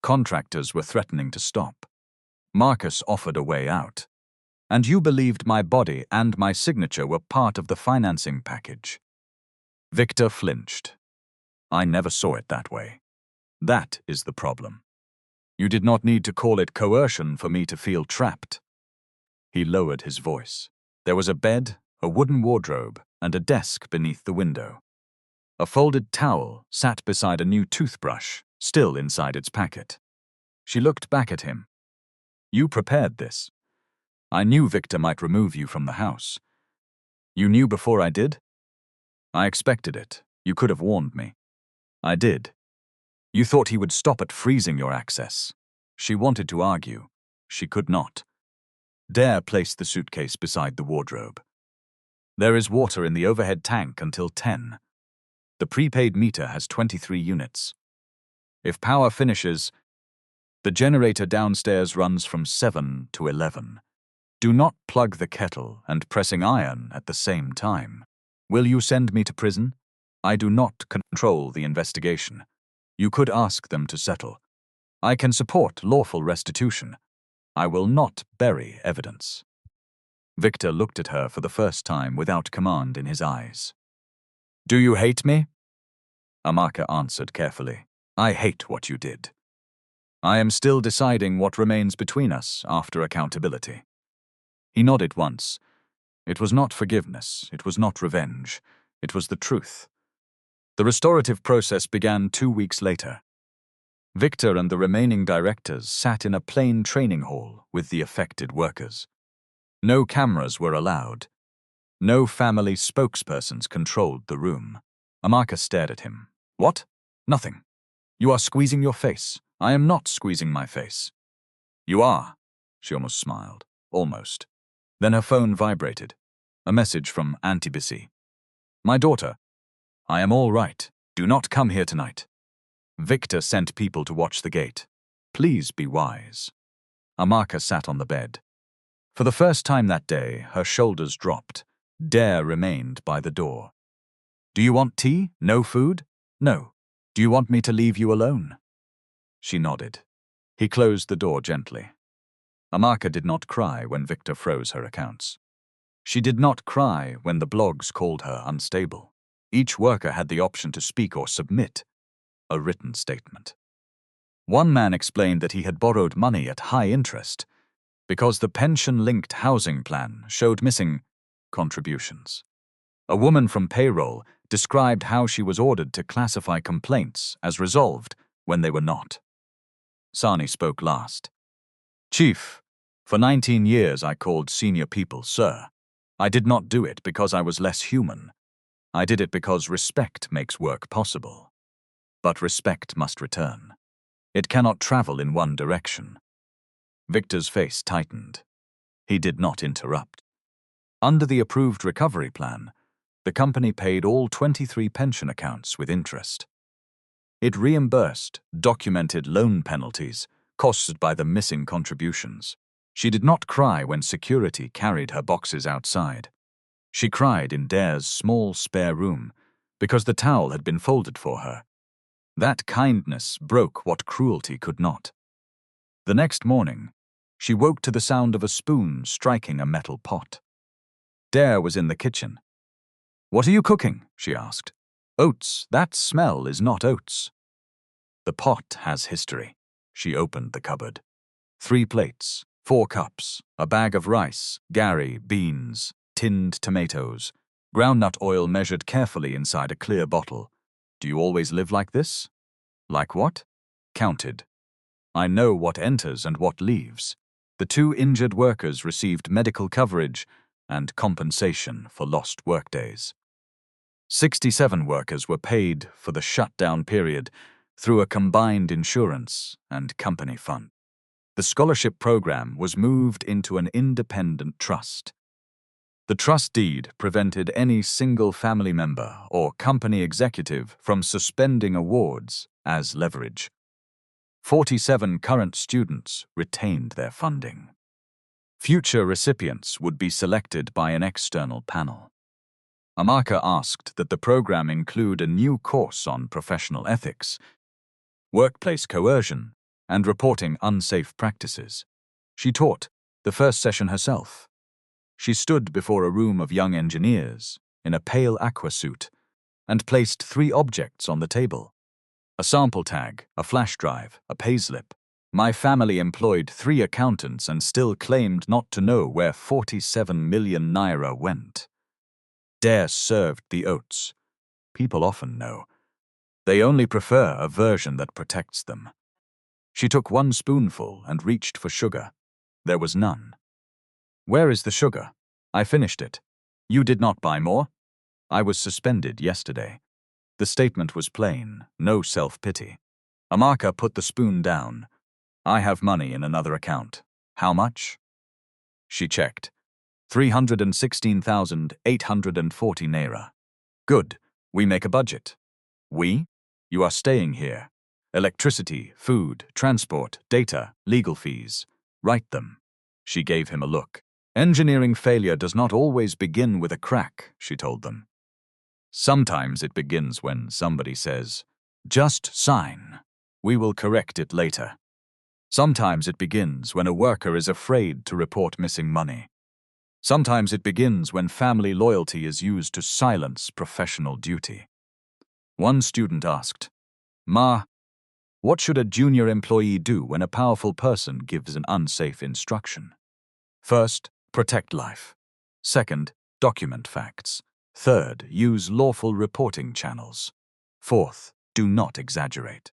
Contractors were threatening to stop. Marcus offered a way out. And you believed my body and my signature were part of the financing package." Victor flinched. "I never saw it that way. That is the problem. You did not need to call it coercion for me to feel trapped." He lowered his voice. There was a bed, a wooden wardrobe, and a desk beneath the window. A folded towel sat beside a new toothbrush, still inside its packet. She looked back at him. "You prepared this. I knew Victor might remove you from the house. You knew before I did?" "I expected it. You could have warned me." "I did." You thought he would stop at freezing your access. She wanted to argue. She could not. Dare placed the suitcase beside the wardrobe. There is water in the overhead tank until 10. The prepaid meter has 23 units. If power finishes, the generator downstairs runs from 7 to 11. Do not plug the kettle and pressing iron at the same time. Will you send me to prison? I do not control the investigation. You could ask them to settle. I can support lawful restitution. I will not bury evidence. Victor looked at her for the first time without command in his eyes. Do you hate me? Amaka answered carefully. I hate what you did. I am still deciding what remains between us after accountability. He nodded once. It was not forgiveness, it was not revenge, it was the truth. The restorative process began 2 weeks later. Victor and the remaining directors sat in a plain training hall with the affected workers. No cameras were allowed. No family spokespersons controlled the room. Amaka stared at him. What? Nothing. You are squeezing your face. I am not squeezing my face. You are. She almost smiled. Almost. Then her phone vibrated. A message from Auntie Bissy. My daughter. I am all right. Do not come here tonight. Victor sent people to watch the gate. Please be wise. Amaka sat on the bed. For the first time that day, her shoulders dropped. Dare remained by the door. Do you want tea? No food? No. Do you want me to leave you alone? She nodded. He closed the door gently. Amaka did not cry when Victor froze her accounts. She did not cry when the blogs called her unstable. Each worker had the option to speak or submit a written statement. One man explained that he had borrowed money at high interest because the pension-linked housing plan showed missing contributions. A woman from payroll described how she was ordered to classify complaints as resolved when they were not. Sani spoke last. Chief, for 19 years I called senior people sir. I did not do it because I was less human. I did it because respect makes work possible. But respect must return. It cannot travel in one direction. Victor's face tightened. He did not interrupt. Under the approved recovery plan, the company paid all 23 pension accounts with interest. It reimbursed documented loan penalties caused by the missing contributions. She did not cry when security carried her boxes outside. She cried in Dare's small spare room because the towel had been folded for her. That kindness broke what cruelty could not. The next morning, she woke to the sound of a spoon striking a metal pot. Dare was in the kitchen. What are you cooking? She asked. Oats. That smell is not oats. The pot has history. She opened the cupboard. 3 plates, 4 cups, a bag of rice, gari, beans, tinned tomatoes, groundnut oil measured carefully inside a clear bottle. Do you always live like this? Like what? Counted. I know what enters and what leaves. The 2 injured workers received medical coverage and compensation for lost workdays. 67 workers were paid for the shutdown period through a combined insurance and company fund. The scholarship program was moved into an independent trust. The trust deed prevented any single family member or company executive from suspending awards as leverage. 47 current students retained their funding. Future recipients would be selected by an external panel. Amaka asked that the program include a new course on professional ethics, workplace coercion, and reporting unsafe practices. She taught the first session herself. She stood before a room of young engineers in a pale aqua suit and placed 3 objects on the table. A sample tag, a flash drive, a payslip. My family employed 3 accountants and still claimed not to know where 47 million naira went. Dare served the oats. People often know. They only prefer a version that protects them. She took 1 spoonful and reached for sugar. There was none. Where is the sugar? I finished it. You did not buy more? I was suspended yesterday. The statement was plain, no self-pity. Amaka put the spoon down. I have money in another account. How much? She checked. 316,840 naira. Good. We make a budget. We? You are staying here. Electricity, food, transport, data, legal fees. Write them. She gave him a look. Engineering failure does not always begin with a crack, she told them. Sometimes it begins when somebody says, "Just sign. We will correct it later." Sometimes it begins when a worker is afraid to report missing money. Sometimes it begins when family loyalty is used to silence professional duty. One student asked, "Ma, what should a junior employee do when a powerful person gives an unsafe instruction?" First, protect life. Second, document facts. Third, use lawful reporting channels. Fourth, do not exaggerate.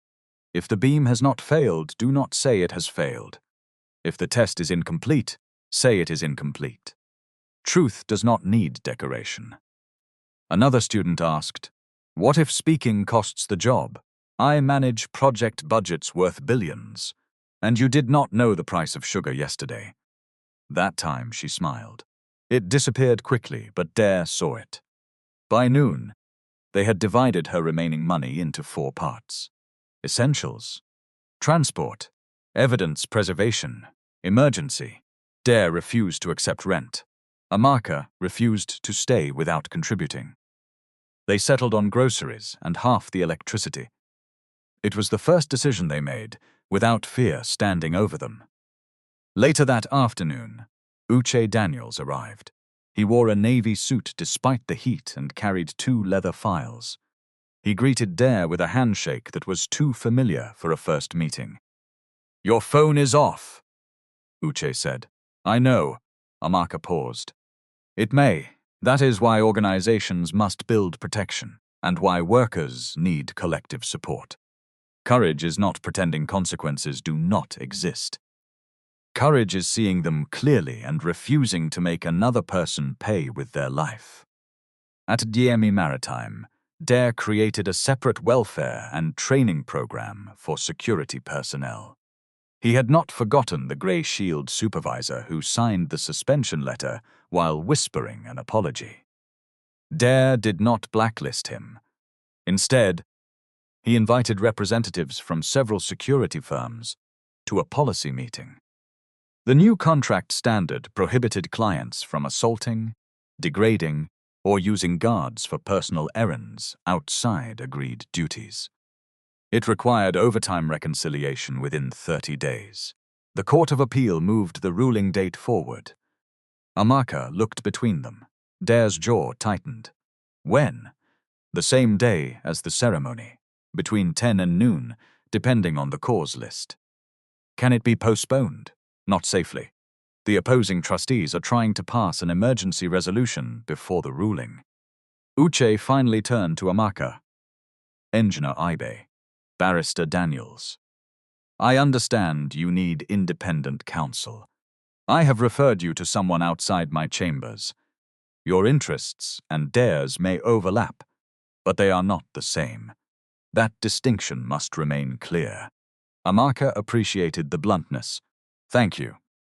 If the beam has not failed, do not say it has failed. If the test is incomplete, say it is incomplete. Truth does not need decoration. Another student asked, "What if speaking costs the job? I manage project budgets worth billions, and you did not know the price of sugar yesterday." That time she smiled. It disappeared quickly, but Dare saw it. By noon, they had divided her remaining money into 4 parts. Essentials, transport, evidence preservation, emergency. Dare refused to accept rent. Amaka refused to stay without contributing. They settled on groceries and half the electricity. It was the first decision they made, without fear standing over them. Later that afternoon, Uche Daniels arrived. He wore a navy suit despite the heat and carried 2 leather files. He greeted Dare with a handshake that was too familiar for a first meeting. "Your phone is off," Uche said. "I know," Amaka paused. "It may. That is why organizations must build protection, and why workers need collective support. Courage is not pretending consequences do not exist. Courage is seeing them clearly and refusing to make another person pay with their life." At Adeyemi Maritime, Dare created a separate welfare and training program for security personnel. He had not forgotten the Grey Shield supervisor who signed the suspension letter while whispering an apology. Dare did not blacklist him. Instead, he invited representatives from several security firms to a policy meeting. The new contract standard prohibited clients from assaulting, degrading, or using guards for personal errands outside agreed duties. It required overtime reconciliation within 30 days. The Court of Appeal moved the ruling date forward. Amaka looked between them. Dare's jaw tightened. When? The same day as the ceremony, between 10 and noon, depending on the cause list. Can it be postponed? Not safely. The opposing trustees are trying to pass an emergency resolution before the ruling. Uche finally turned to Amaka. "Engineer Ibe, Barrister Daniels. I understand you need independent counsel. I have referred you to someone outside my chambers. Your interests and Dare's may overlap, but they are not the same. That distinction must remain clear." Amaka appreciated the bluntness. "Thank you."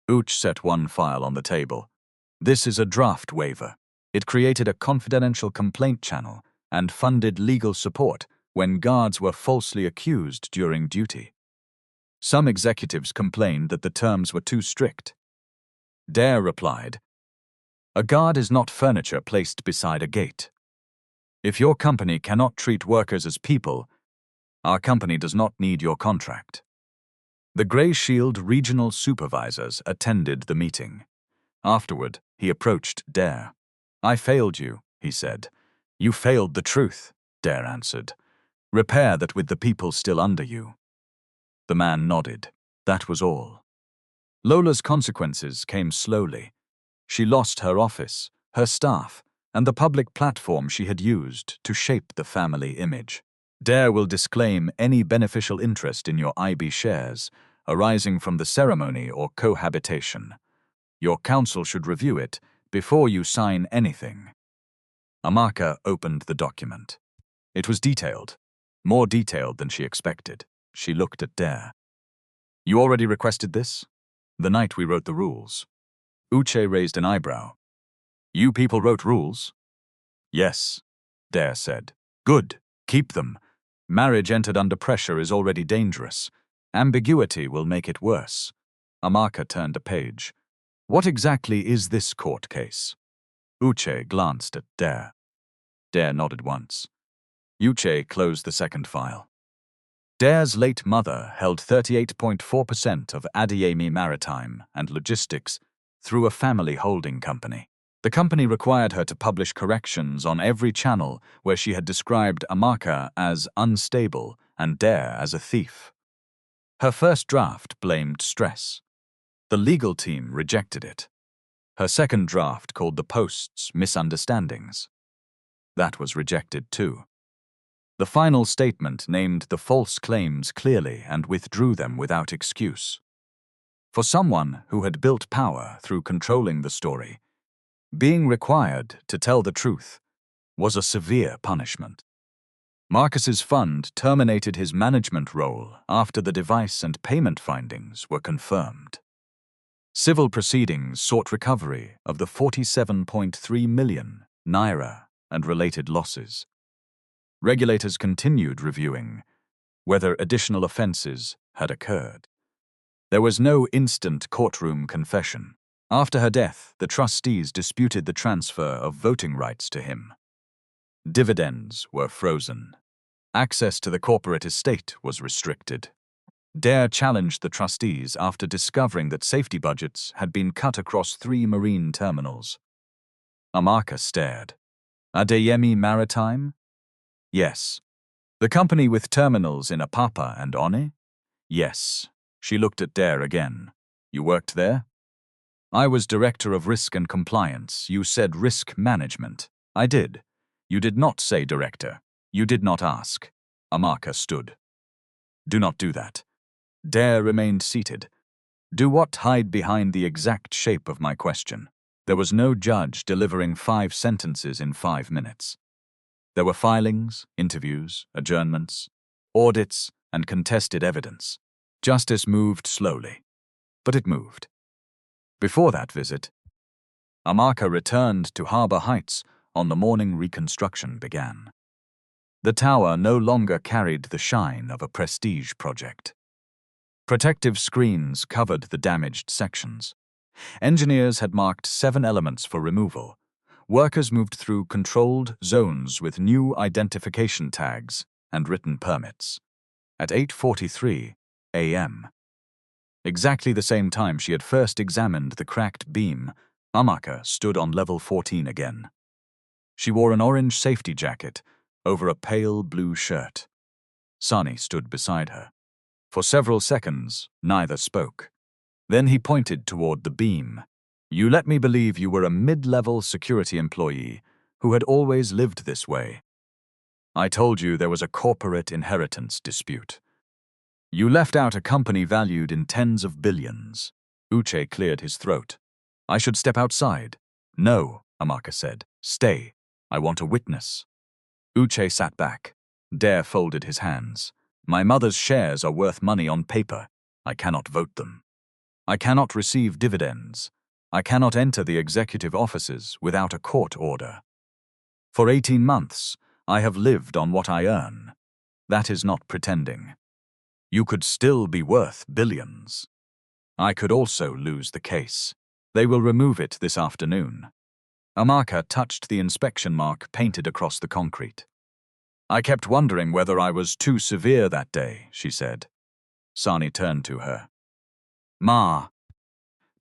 Uche set one file on the table. "This is a draft waiver. It created a confidential complaint channel and funded legal support when guards were falsely accused during duty. Some executives complained that the terms were too strict." Dare replied, "A guard is not furniture placed beside a gate. If your company cannot treat workers as people, our company does not need your contract." The Grey Shield regional supervisors attended the meeting. Afterward, he approached Dare. "I failed you," he said. "You failed the truth," Dare answered. "Repair that with the people still under you." The man nodded. That was all. Lola's consequences came slowly. She lost her office, her staff, and the public platform she had used to shape the family image. Dare will disclaim any beneficial interest in your IB shares arising from the ceremony or cohabitation. Your counsel should review it before you sign anything. Amaka opened the document. It was detailed, more detailed than she expected. She looked at Dare. You already requested this? The night we wrote the rules. Uche raised an eyebrow. You people wrote rules? Yes, Dare said. Good, keep them. Marriage entered under pressure is already dangerous. Ambiguity will make it worse. Amaka turned a page. What exactly is this court case? Uche glanced at Dare. Dare nodded once. Uche closed the second file. Dare's late mother held 38.4% of Adeyemi Maritime and Logistics through a family holding company. The company required her to publish corrections on every channel where she had described Amaka as unstable and Dare as a thief. Her first draft blamed stress. The legal team rejected it. Her second draft called the posts misunderstandings. That was rejected too. The final statement named the false claims clearly and withdrew them without excuse. For someone who had built power through controlling the story, being required to tell the truth was a severe punishment. Marcus's fund terminated his management role after the device and payment findings were confirmed. Civil proceedings sought recovery of the 47.3 million naira and related losses. Regulators continued reviewing whether additional offenses had occurred. There was no instant courtroom confession. After her death, the trustees disputed the transfer of voting rights to him. Dividends were frozen. Access to the corporate estate was restricted. Dare challenged the trustees after discovering that safety budgets had been cut across 3 marine terminals. Amaka stared. Adeyemi Maritime? Yes. The company with terminals in Apapa and One? Yes. She looked at Dare again. You worked there? I was Director of Risk and Compliance. You said risk management. I did. You did not say director. You did not ask. Amaka stood. Do not do that. Dare remained seated. Do what? Hide behind the exact shape of my question. There was no judge delivering 5 sentences in 5 minutes. There were filings, interviews, adjournments, audits, and contested evidence. Justice moved slowly, but it moved. Before that visit, Amaka returned to Harbour Heights on the morning reconstruction began. The tower no longer carried the shine of a prestige project. Protective screens covered the damaged sections. Engineers had marked 7 elements for removal. Workers moved through controlled zones with new identification tags and written permits. At 8:43 a.m., exactly the same time she had first examined the cracked beam, Amaka stood on level 14 again. She wore an orange safety jacket over a pale blue shirt. Sani stood beside her. For several seconds, neither spoke. Then he pointed toward the beam. You let me believe you were a mid-level security employee who had always lived this way. I told you there was a corporate inheritance dispute. You left out a company valued in tens of billions. Uche cleared his throat. I should step outside. No, Amaka said. Stay. I want a witness. Uche sat back. Dare folded his hands. My mother's shares are worth money on paper. I cannot vote them. I cannot receive dividends. I cannot enter the executive offices without a court order. For 18 months, I have lived on what I earn. That is not pretending. You could still be worth billions. I could also lose the case. They will remove it this afternoon. Amaka touched the inspection mark painted across the concrete. I kept wondering whether I was too severe that day, she said. Sani turned to her. Ma,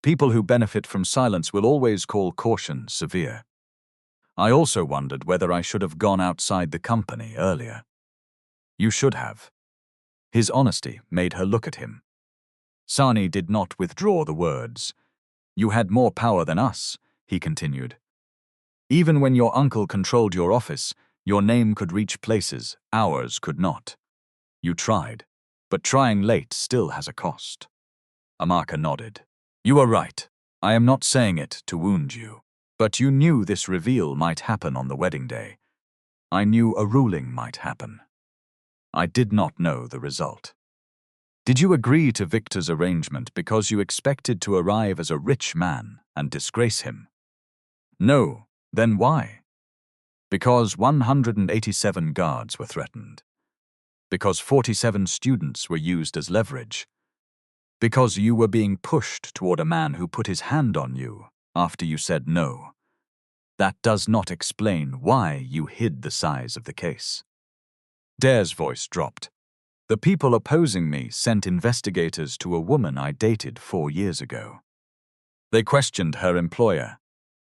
people who benefit from silence will always call caution severe. I also wondered whether I should have gone outside the company earlier. You should have. His honesty made her look at him. Sani did not withdraw the words. You had more power than us, he continued. Even when your uncle controlled your office, your name could reach places ours could not. You tried, but trying late still has a cost. Amaka nodded. You are right. I am not saying it to wound you. But you knew this reveal might happen on the wedding day. I knew a ruling might happen. I did not know the result. Did you agree to Victor's arrangement because you expected to arrive as a rich man and disgrace him? No, then why? Because 187 guards were threatened. Because 47 students were used as leverage. Because you were being pushed toward a man who put his hand on you after you said no. That does not explain why you hid the size of the case. Dare's voice dropped. The people opposing me sent investigators to a woman I dated 4 years ago. They questioned her employer.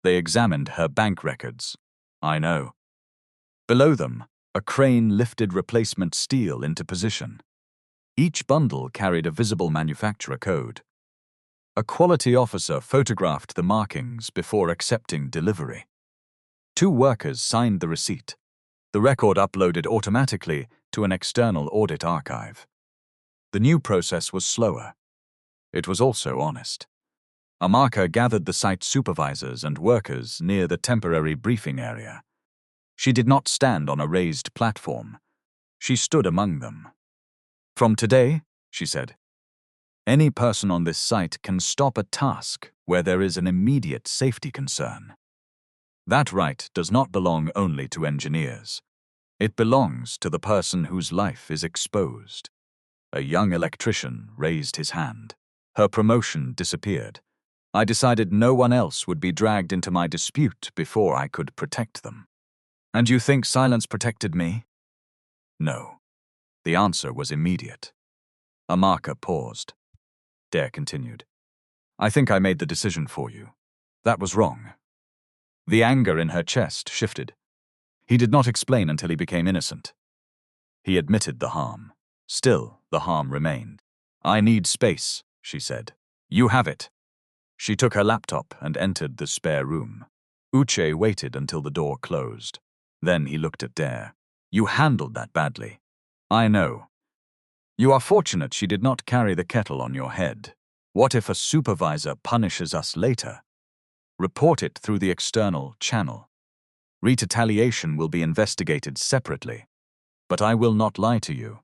They examined her bank records. I know. Below them, a crane lifted replacement steel into position. Each bundle carried a visible manufacturer code. A quality officer photographed the markings before accepting delivery. 2 workers signed the receipt. The record uploaded automatically to an external audit archive. The new process was slower. It was also honest. Amaka gathered the site supervisors and workers near the temporary briefing area. She did not stand on a raised platform. She stood among them. From today, she said, any person on this site can stop a task where there is an immediate safety concern. That right does not belong only to engineers. It belongs to the person whose life is exposed. A young electrician raised his hand. Her promotion disappeared. I decided no one else would be dragged into my dispute before I could protect them. And you think silence protected me? No. The answer was immediate. Amaka paused. Dare continued. I think I made the decision for you. That was wrong. The anger in her chest shifted. He did not explain until he became innocent. He admitted the harm. Still, the harm remained. I need space, she said. You have it. She took her laptop and entered the spare room. Uche waited until the door closed. Then he looked at Dare. You handled that badly. I know. You are fortunate she did not carry the kettle on your head. What if a supervisor punishes us later? Report it through the external channel. Retaliation will be investigated separately. But I will not lie to you.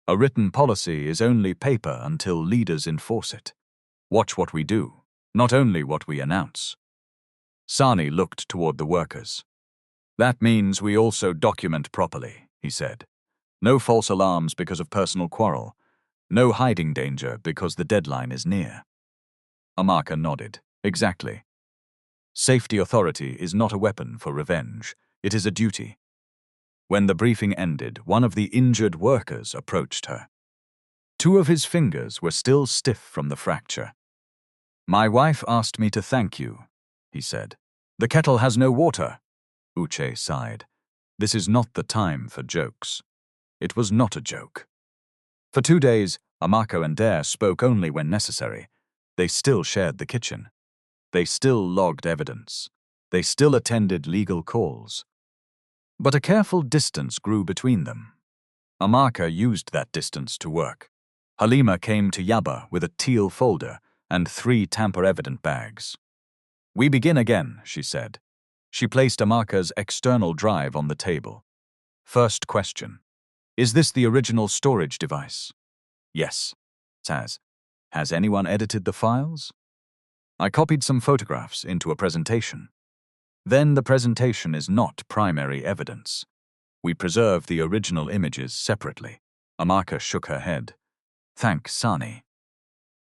A written policy is only paper until leaders enforce it. Watch what we do, not only what we announce. Sani looked toward the workers. That means we also document properly, he said. No false alarms because of personal quarrel. No hiding danger because the deadline is near. Amaka nodded. Exactly. Safety authority is not a weapon for revenge. It is a duty. When the briefing ended, one of the injured workers approached her. 2 of his fingers were still stiff from the fracture. My wife asked me to thank you, he said. The kettle has no water. Uche sighed. This is not the time for jokes. It was not a joke. For 2 days, Amaka and Dare spoke only when necessary. They still shared the kitchen. They still logged evidence. They still attended legal calls. But a careful distance grew between them. Amaka used that distance to work. Halima came to Yaba with a teal folder and 3 tamper-evident bags. We begin again, she said. She placed Amaka's external drive on the table. First question. Is this the original storage device? Yes. Taz. Has anyone edited the files? I copied some photographs into a presentation. Then the presentation is not primary evidence. We preserve the original images separately. Amaka shook her head. Thank Sani.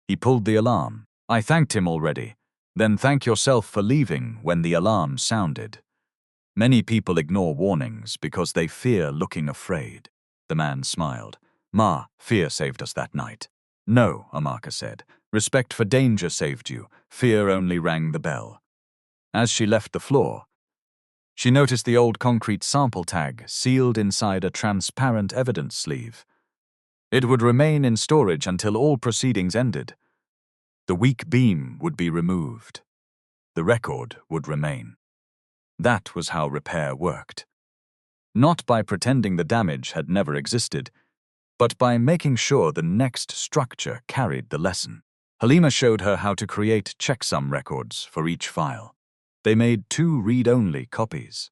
He pulled the alarm. I thanked him already. Then thank yourself for leaving when the alarm sounded. Many people ignore warnings because they fear looking afraid. The man smiled. Ma, fear saved us that night. No, Amaka said. Respect for danger saved you. Fear only rang the bell. As she left the floor, she noticed the old concrete sample tag sealed inside a transparent evidence sleeve. It would remain in storage until all proceedings ended. The weak beam would be removed. The record would remain. That was how repair worked. Not by pretending the damage had never existed, but by making sure the next structure carried the lesson. Halima showed her how to create checksum records for each file. They made 2 read-only copies.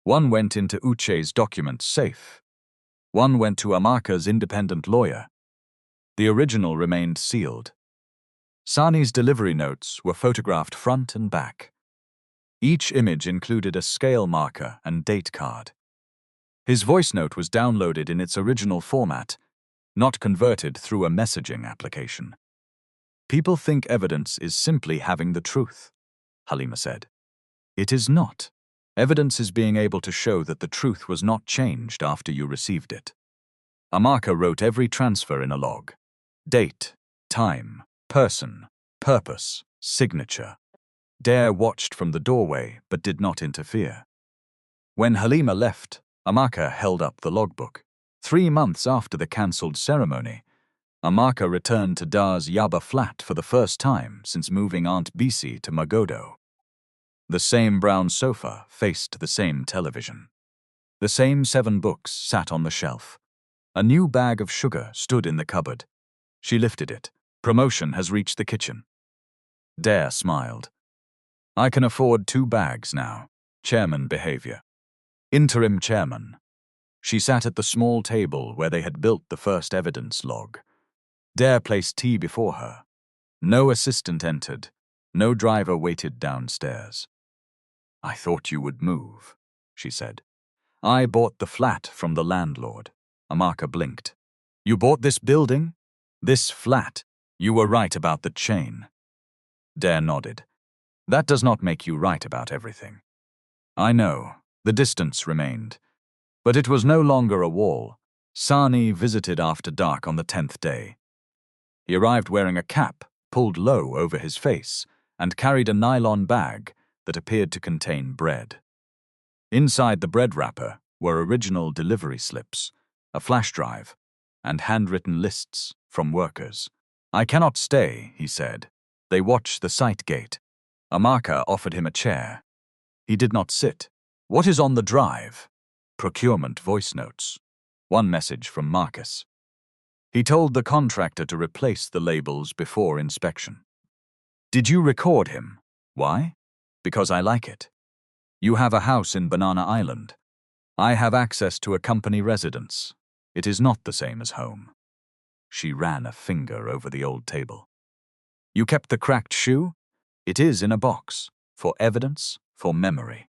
One went into Uche's document safe. One went to Amaka's independent lawyer. The original remained sealed. Sani's delivery notes were photographed front and back. Each image included a scale marker and date card. His voice note was downloaded in its original format, not converted through a messaging application. People think evidence is simply having the truth, Halima said. It is not. Evidence is being able to show that the truth was not changed after you received it. Amaka wrote every transfer in a log. Date, time, person, purpose, signature. Dare watched from the doorway but did not interfere. When Halima left, Amaka held up the logbook. 3 months after the cancelled ceremony, Amaka returned to Dare's Yaba flat for the first time since moving Aunt Bisi to Magodo. The same brown sofa faced the same television. The same 7 books sat on the shelf. A new bag of sugar stood in the cupboard. She lifted it. Promotion has reached the kitchen. Dare smiled. I can afford 2 bags now. Chairman behavior. Interim chairman. She sat at the small table where they had built the first evidence log. Dare placed tea before her. No assistant entered. No driver waited downstairs. I thought you would move, she said. I bought the flat from the landlord. Amaka blinked. You bought this building? This flat? You were right about the chain. Dare nodded. That does not make you right about everything. I know, the distance remained. But it was no longer a wall. Sani visited after dark on the 10th day. He arrived wearing a cap, pulled low over his face, and carried a nylon bag that appeared to contain bread. Inside the bread wrapper were original delivery slips, a flash drive, and handwritten lists from workers. I cannot stay, he said. They watch the site gate. Amaka offered him a chair. He did not sit. What is on the drive? Procurement voice notes. One message from Marcus. He told the contractor to replace the labels before inspection. Did you record him? Why? Because I like it. You have a house in Banana Island. I have access to a company residence. It is not the same as home. She ran a finger over the old table. You kept the cracked shoe? It is in a box, for evidence, for memory.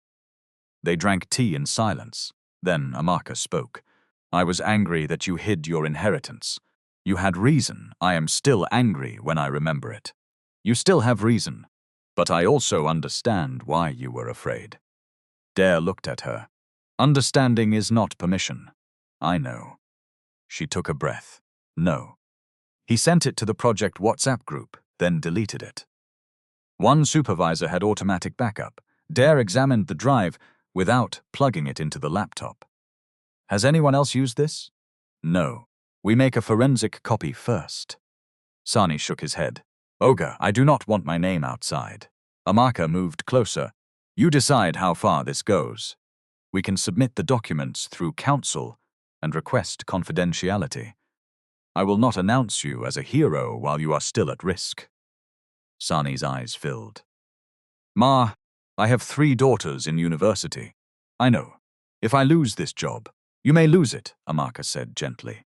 They drank tea in silence. Then Amaka spoke. I was angry that you hid your inheritance. You had reason. I am still angry when I remember it. You still have reason, but I also understand why you were afraid. Dare looked at her. Understanding is not permission. I know. She took a breath. No. He sent it to the project WhatsApp group, then deleted it. One supervisor had automatic backup. Dare examined the drive without plugging it into the laptop. Has anyone else used this? No. We make a forensic copy first. Sani shook his head. Oga, I do not want my name outside. Amaka moved closer. You decide how far this goes. We can submit the documents through counsel and request confidentiality. I will not announce you as a hero while you are still at risk. Sani's eyes filled. Ma, I have 3 daughters in university. I know. If I lose this job, you may lose it, Amaka said gently.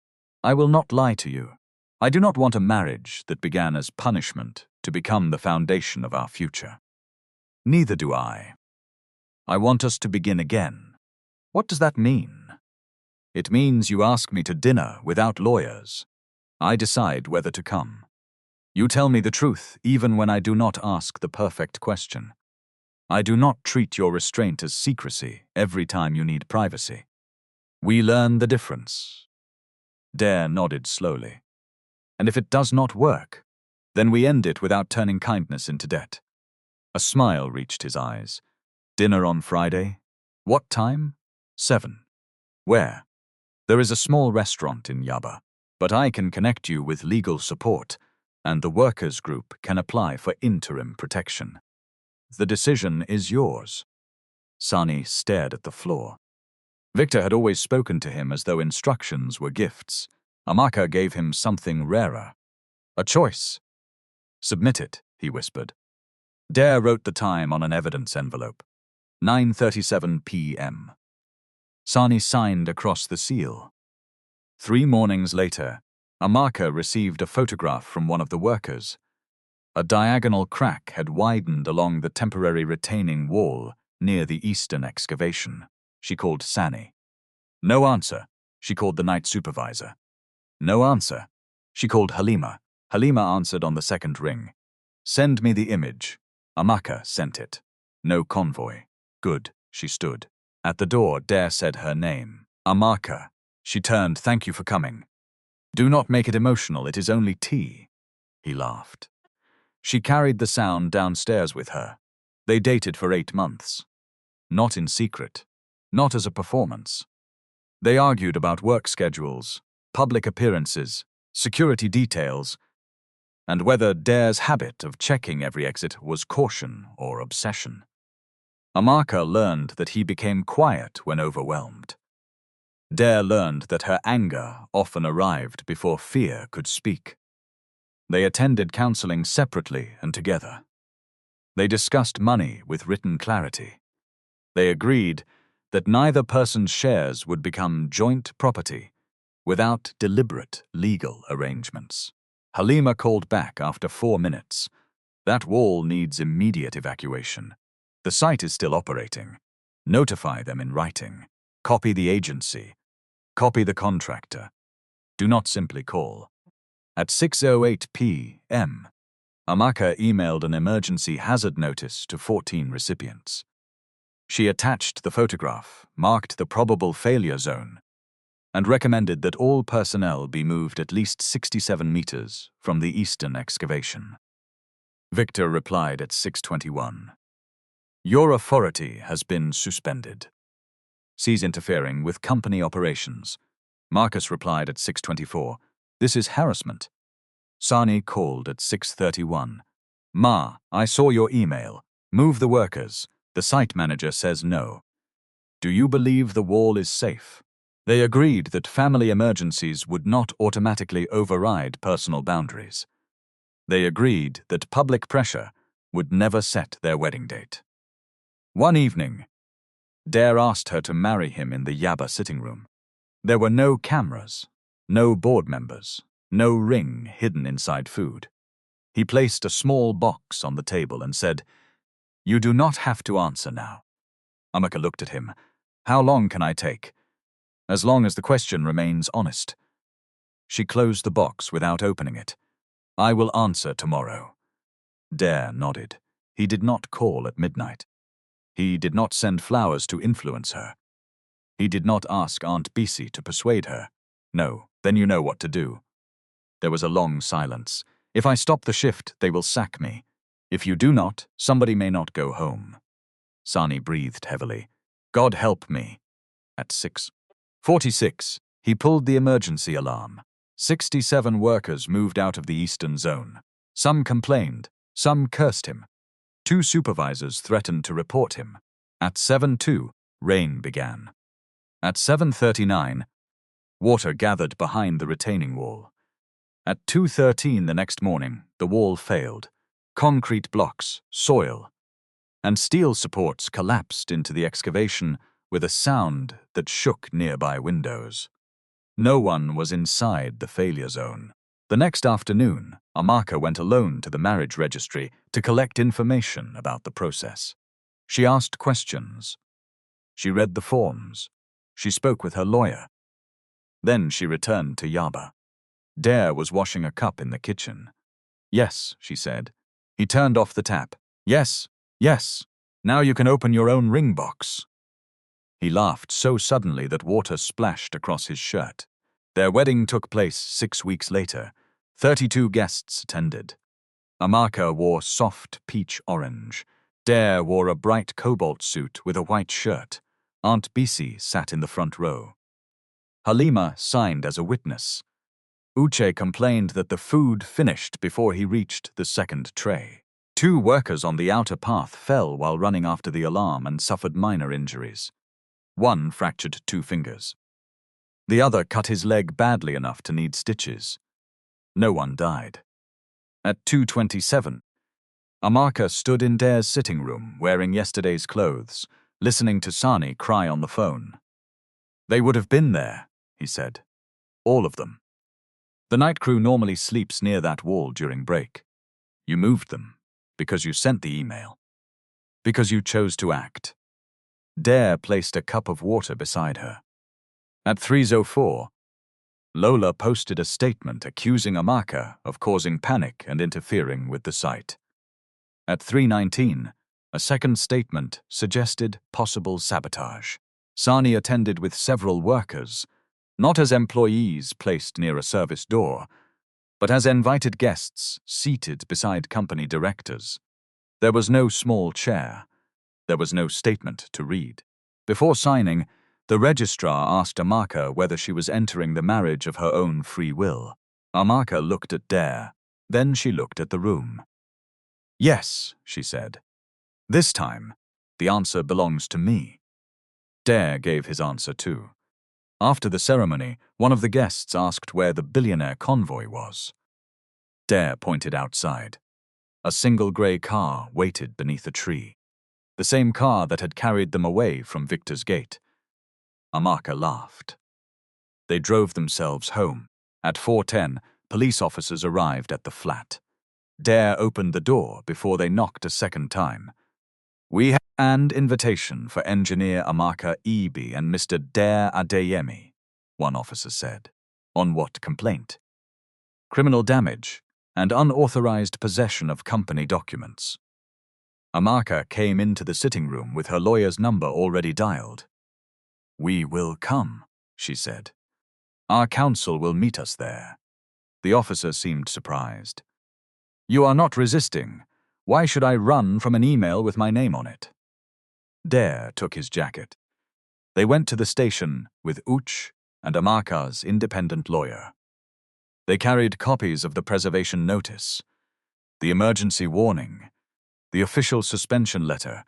I will not lie to you. I do not want a marriage that began as punishment to become the foundation of our future. Neither do I. I want us to begin again. What does that mean? It means you ask me to dinner without lawyers. I decide whether to come. You tell me the truth even when I do not ask the perfect question. I do not treat your restraint as secrecy every time you need privacy. We learn the difference. Dare nodded slowly. And if it does not work, then we end it without turning kindness into debt. A smile reached his eyes. Dinner on Friday? What time? 7. Where? There is a small restaurant in Yaba, but I can connect you with legal support, and the workers' group can apply for interim protection. The decision is yours. Sani stared at the floor. Victor had always spoken to him as though instructions were gifts. Amaka gave him something rarer. A choice. Submit it, he whispered. Dare wrote the time on an evidence envelope. 9:37 p.m. Sani signed across the seal. 3 mornings later, Amaka received a photograph from one of the workers. A diagonal crack had widened along the temporary retaining wall near the eastern excavation. She called Sani. No answer. She called the night supervisor. No answer. She called Halima. Halima answered on the second ring. Send me the image. Amaka sent it. No convoy. Good. She stood. At the door, Dare said her name. Amaka. She turned. Thank you for coming. Do not make it emotional. It is only tea. He laughed. She carried the sound downstairs with her. They dated for 8 months. Not in secret. Not as a performance. They argued about work schedules, public appearances, security details, and whether Dare's habit of checking every exit was caution or obsession. Amaka learned that he became quiet when overwhelmed. Dare learned that her anger often arrived before fear could speak. They attended counseling separately and together. They discussed money with written clarity. They agreed that neither person's shares would become joint property without deliberate legal arrangements. Halima called back after 4 minutes. That wall needs immediate evacuation. The site is still operating. Notify them in writing. Copy the agency. Copy the contractor. Do not simply call. At 6:08 p.m., Amaka emailed an emergency hazard notice to 14 recipients. She attached the photograph, marked the probable failure zone, and recommended that all personnel be moved at least 67 meters from the eastern excavation. Victor replied at 6:21. Your authority has been suspended. Cease interfering with company operations. Marcus replied at 6:24. This is harassment. Sani called at 6:31. Ma, I saw your email. Move the workers. The site manager says no. Do you believe the wall is safe? They agreed that family emergencies would not automatically override personal boundaries. They agreed that public pressure would never set their wedding date. One evening, Dare asked her to marry him in the Yaba sitting room. There were no cameras, no board members, no ring hidden inside food. He placed a small box on the table and said, You do not have to answer now. Amaka looked at him. How long can I take? As long as the question remains honest. She closed the box without opening it. I will answer tomorrow. Dare nodded. He did not call at midnight. He did not send flowers to influence her. He did not ask Aunt Bisi to persuade her. No, then you know what to do. There was a long silence. If I stop the shift, they will sack me. If you do not, somebody may not go home. Sani breathed heavily. God help me. At 6:46, he pulled the emergency alarm. 67 workers moved out of the eastern zone. Some complained, some cursed him. 2 supervisors threatened to report him. At 7:02, rain began. At 7:39, water gathered behind the retaining wall. At 2:13 the next morning, the wall failed. Concrete blocks, soil, and steel supports collapsed into the excavation with a sound that shook nearby windows. No one was inside the failure zone. The next afternoon, Amaka went alone to the marriage registry to collect information about the process. She asked questions. She read the forms. She spoke with her lawyer. Then she returned to Yaba. Dare was washing a cup in the kitchen. Yes, she said. He turned off the tap. Yes, yes. Now you can open your own ring box. He laughed so suddenly that water splashed across his shirt. Their wedding took place 6 weeks later. 32 guests attended. Amaka wore soft peach orange. Dare wore a bright cobalt suit with a white shirt. Aunt Bisi sat in the front row. Halima signed as a witness. Uche complained that the food finished before he reached the second tray. 2 workers on the outer path fell while running after the alarm and suffered minor injuries. One fractured 2 fingers. The other cut his leg badly enough to need stitches. No one died. At 2:27, Amaka stood in Dare's sitting room wearing yesterday's clothes, listening to Sani cry on the phone. They would have been there, he said. All of them. The night crew normally sleeps near that wall during break. You moved them because you sent the email, because you chose to act. Dare placed a cup of water beside her. At 3:04, Lola posted a statement accusing Amaka of causing panic and interfering with the site. At 3:19, a second statement suggested possible sabotage. Sani attended with several workers, not as employees placed near a service door, but as invited guests seated beside company directors. There was no small chair. There was no statement to read. Before signing, the registrar asked Amaka whether she was entering the marriage of her own free will. Amaka looked at Dare. Then she looked at the room. "Yes," she said. "This time, the answer belongs to me." Dare gave his answer too. After the ceremony, one of the guests asked where the Billionaire convoy was. Dare pointed outside. A single grey car waited beneath a tree. The same car that had carried them away from Victor's gate. Amaka laughed. They drove themselves home. At 4:10, police officers arrived at the flat. Dare opened the door before they knocked a second time. "We have an invitation for engineer Amaka Ibe and Mr. Dare Adeyemi," one officer said. "On what complaint?" "Criminal damage and unauthorized possession of company documents." Amaka came into the sitting room with her lawyer's number already dialed. "We will come," she said. "Our counsel will meet us there." The officer seemed surprised. "You are not resisting. Why should I run from an email with my name on it?" Dare took his jacket. They went to the station with Uch and Amaka's independent lawyer. They carried copies of the preservation notice, the emergency warning, the official suspension letter,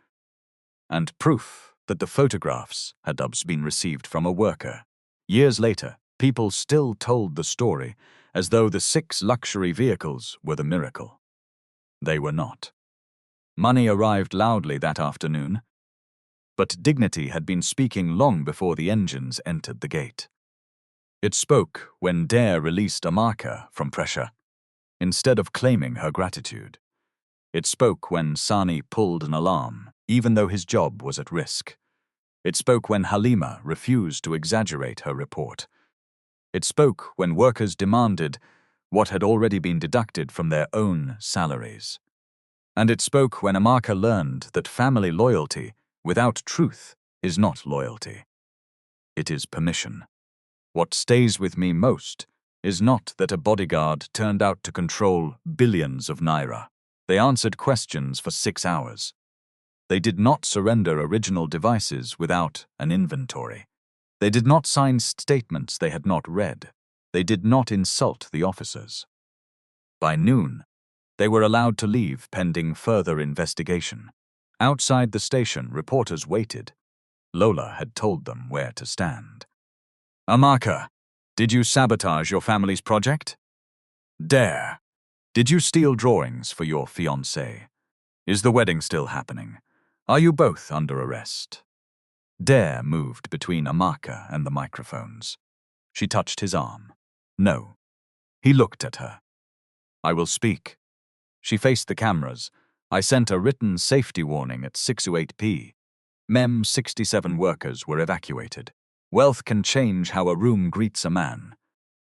and proof that the photographs had been received from a worker. Years later, people still told the story as though the 6 luxury vehicles were the miracle. They were not. Money arrived loudly that afternoon, but dignity had been speaking long before the engines entered the gate. It spoke when Dare released Amaka from pressure, instead of claiming her gratitude. It spoke when Sani pulled an alarm, even though his job was at risk. It spoke when Halima refused to exaggerate her report. It spoke when workers demanded what had already been deducted from their own salaries. And it spoke when Amaka learned that family loyalty without truth is not loyalty. It is permission. What stays with me most is not that a bodyguard turned out to control billions of naira. They answered questions for 6 hours. They did not surrender original devices without an inventory. They did not sign statements they had not read. They did not insult the officers. By noon, they were allowed to leave pending further investigation. Outside the station, reporters waited. Lola had told them where to stand. "Amaka, did you sabotage your family's project?" "Dare, did you steal drawings for your fiancé? Is the wedding still happening? Are you both under arrest?" Dare moved between Amaka and the microphones. She touched his arm. "No." He looked at her. "I will speak." She faced the cameras. "I sent a written safety warning at 6:08 p. Mem 67 workers were evacuated. Wealth can change how a room greets a man,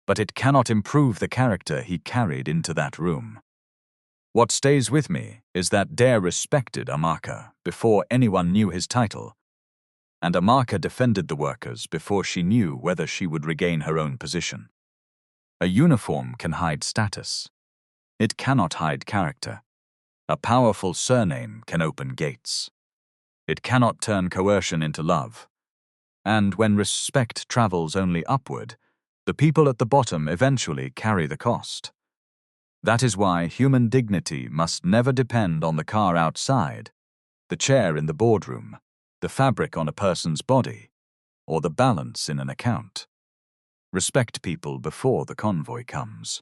but it cannot improve the character he carried into that room. What stays with me is that Dare respected Amaka before anyone knew his title, and Amaka defended the workers before she knew whether she would regain her own position. A uniform can hide status. It cannot hide character. A powerful surname can open gates. It cannot turn coercion into love. And when respect travels only upward, the people at the bottom eventually carry the cost. That is why human dignity must never depend on the car outside, the chair in the boardroom, the fabric on a person's body, or the balance in an account. Respect people before the convoy comes.